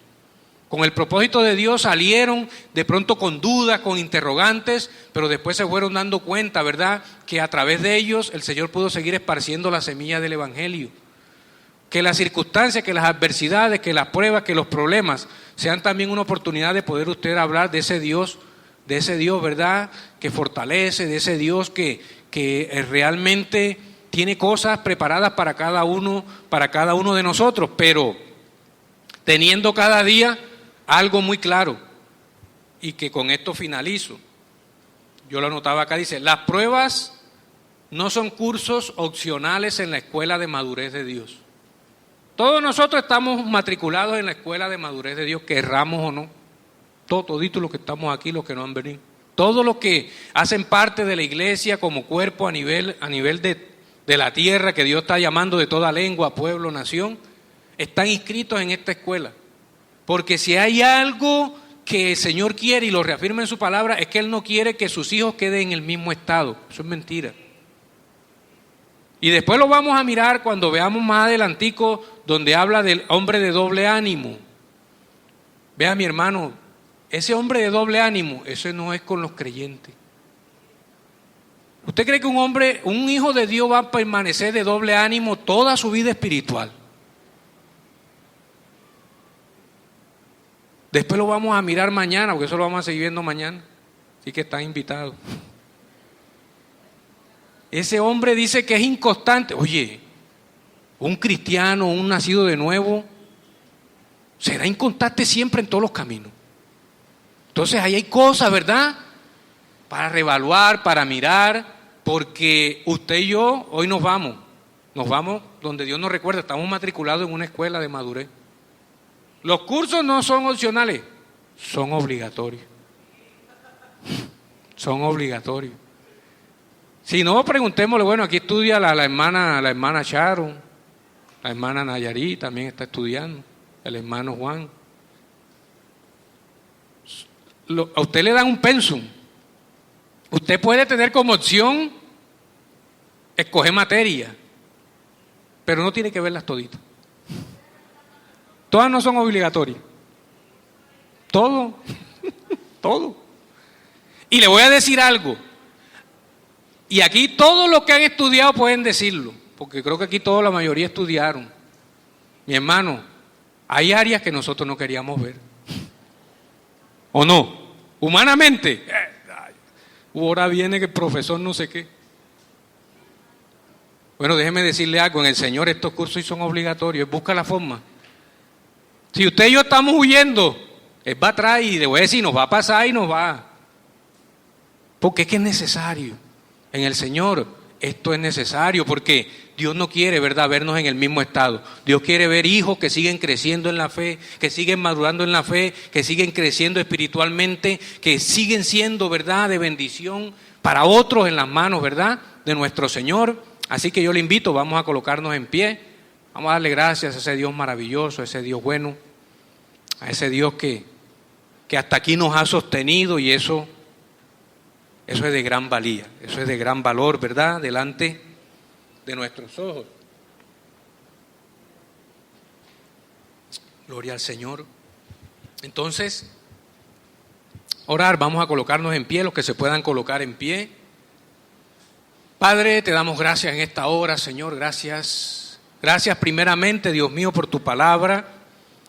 Con el propósito de Dios salieron de pronto con dudas, con interrogantes, pero después se fueron dando cuenta, ¿verdad?, que a través de ellos el Señor pudo seguir esparciendo la semilla del Evangelio. Que las circunstancias, que las adversidades, que las pruebas, que los problemas sean también una oportunidad de poder usted hablar de ese Dios, ¿verdad?, que fortalece, de ese Dios que realmente tiene cosas preparadas para cada uno de nosotros, pero teniendo cada día algo muy claro, y que con esto finalizo. Yo lo anotaba acá, dice, las pruebas no son cursos opcionales en la escuela de madurez de Dios. Todos nosotros estamos matriculados en la escuela de madurez de Dios, querramos o no. Toditos los que estamos aquí, los que no han venido. Todos los que hacen parte de la iglesia como cuerpo a nivel de la tierra que Dios está llamando de toda lengua, pueblo, nación, están inscritos en esta escuela. Porque si hay algo que el Señor quiere y lo reafirma en su palabra, es que Él no quiere que sus hijos queden en el mismo estado. Eso es mentira. Y después lo vamos a mirar cuando veamos más adelantico donde habla del hombre de doble ánimo. Vea, mi hermano, ese hombre de doble ánimo, ese no es con los creyentes. ¿Usted cree que un hijo de Dios va a permanecer de doble ánimo toda su vida espiritual? Después lo vamos a mirar mañana, porque eso lo vamos a seguir viendo mañana. Así que están invitados. Ese hombre dice que es inconstante. Oye, un cristiano, un nacido de nuevo, será inconstante siempre en todos los caminos. Entonces ahí hay cosas, ¿verdad?, para reevaluar, para mirar, porque usted y yo hoy nos vamos donde Dios nos recuerda, estamos matriculados en una escuela de madurez. Los cursos no son opcionales, son obligatorios. Son obligatorios. Si no, preguntémosle, bueno, aquí estudia la hermana Sharon, la hermana Nayarí también está estudiando, el hermano Juan. A usted le dan un pensum. Usted puede tener como opción escoger materia, pero no tiene que verlas toditas. Todas no son obligatorias. Todo. Todo. Y le voy a decir algo. Y aquí todos los que han estudiado pueden decirlo, porque creo que aquí toda la mayoría estudiaron. Mi hermano, hay áreas que nosotros no queríamos ver. ¿O no? Humanamente. Ahora viene que el profesor no sé qué. Bueno, déjeme decirle algo. En el Señor estos cursos sí son obligatorios. Busca la forma. Si usted y yo estamos huyendo, Él va atrás y le voy a decir, nos va a pasar y nos va. Porque es que es necesario. En el Señor esto es necesario porque Dios no quiere, ¿verdad?, vernos en el mismo estado. Dios quiere ver hijos que siguen creciendo en la fe, que siguen madurando en la fe, que siguen creciendo espiritualmente, que siguen siendo, ¿verdad?, de bendición para otros en las manos, ¿verdad?, de nuestro Señor. Así que yo le invito, vamos a colocarnos en pie, vamos a darle gracias a ese Dios maravilloso, a ese Dios bueno, a ese Dios que hasta aquí nos ha sostenido, y eso es de gran valía, eso es de gran valor, ¿verdad?, delante de nuestros ojos. Gloria al Señor. Entonces, orar, vamos a colocarnos en pie, los que se puedan colocar en pie. Padre, te damos gracias en esta hora, Señor, gracias. Gracias primeramente, Dios mío, por tu palabra.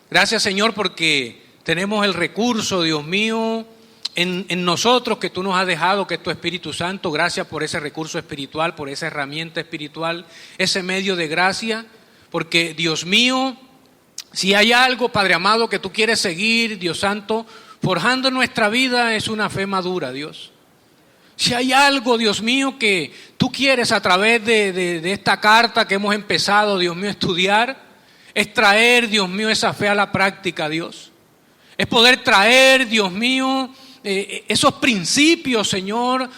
Gracias, Señor, porque tenemos el recurso, Dios mío, en nosotros que tú nos has dejado, que es tu Espíritu Santo. Gracias por ese recurso espiritual, por esa herramienta espiritual, ese medio de gracia, porque Dios mío, si hay algo, Padre amado, que tú quieres seguir, Dios Santo, forjando nuestra vida, es una fe madura, Dios. Si hay algo, Dios mío, que tú quieres a través de esta carta que hemos empezado, Dios mío, a estudiar, es traer, Dios mío, esa fe a la práctica, Dios. Es poder traer, Dios mío, esos principios, Señor,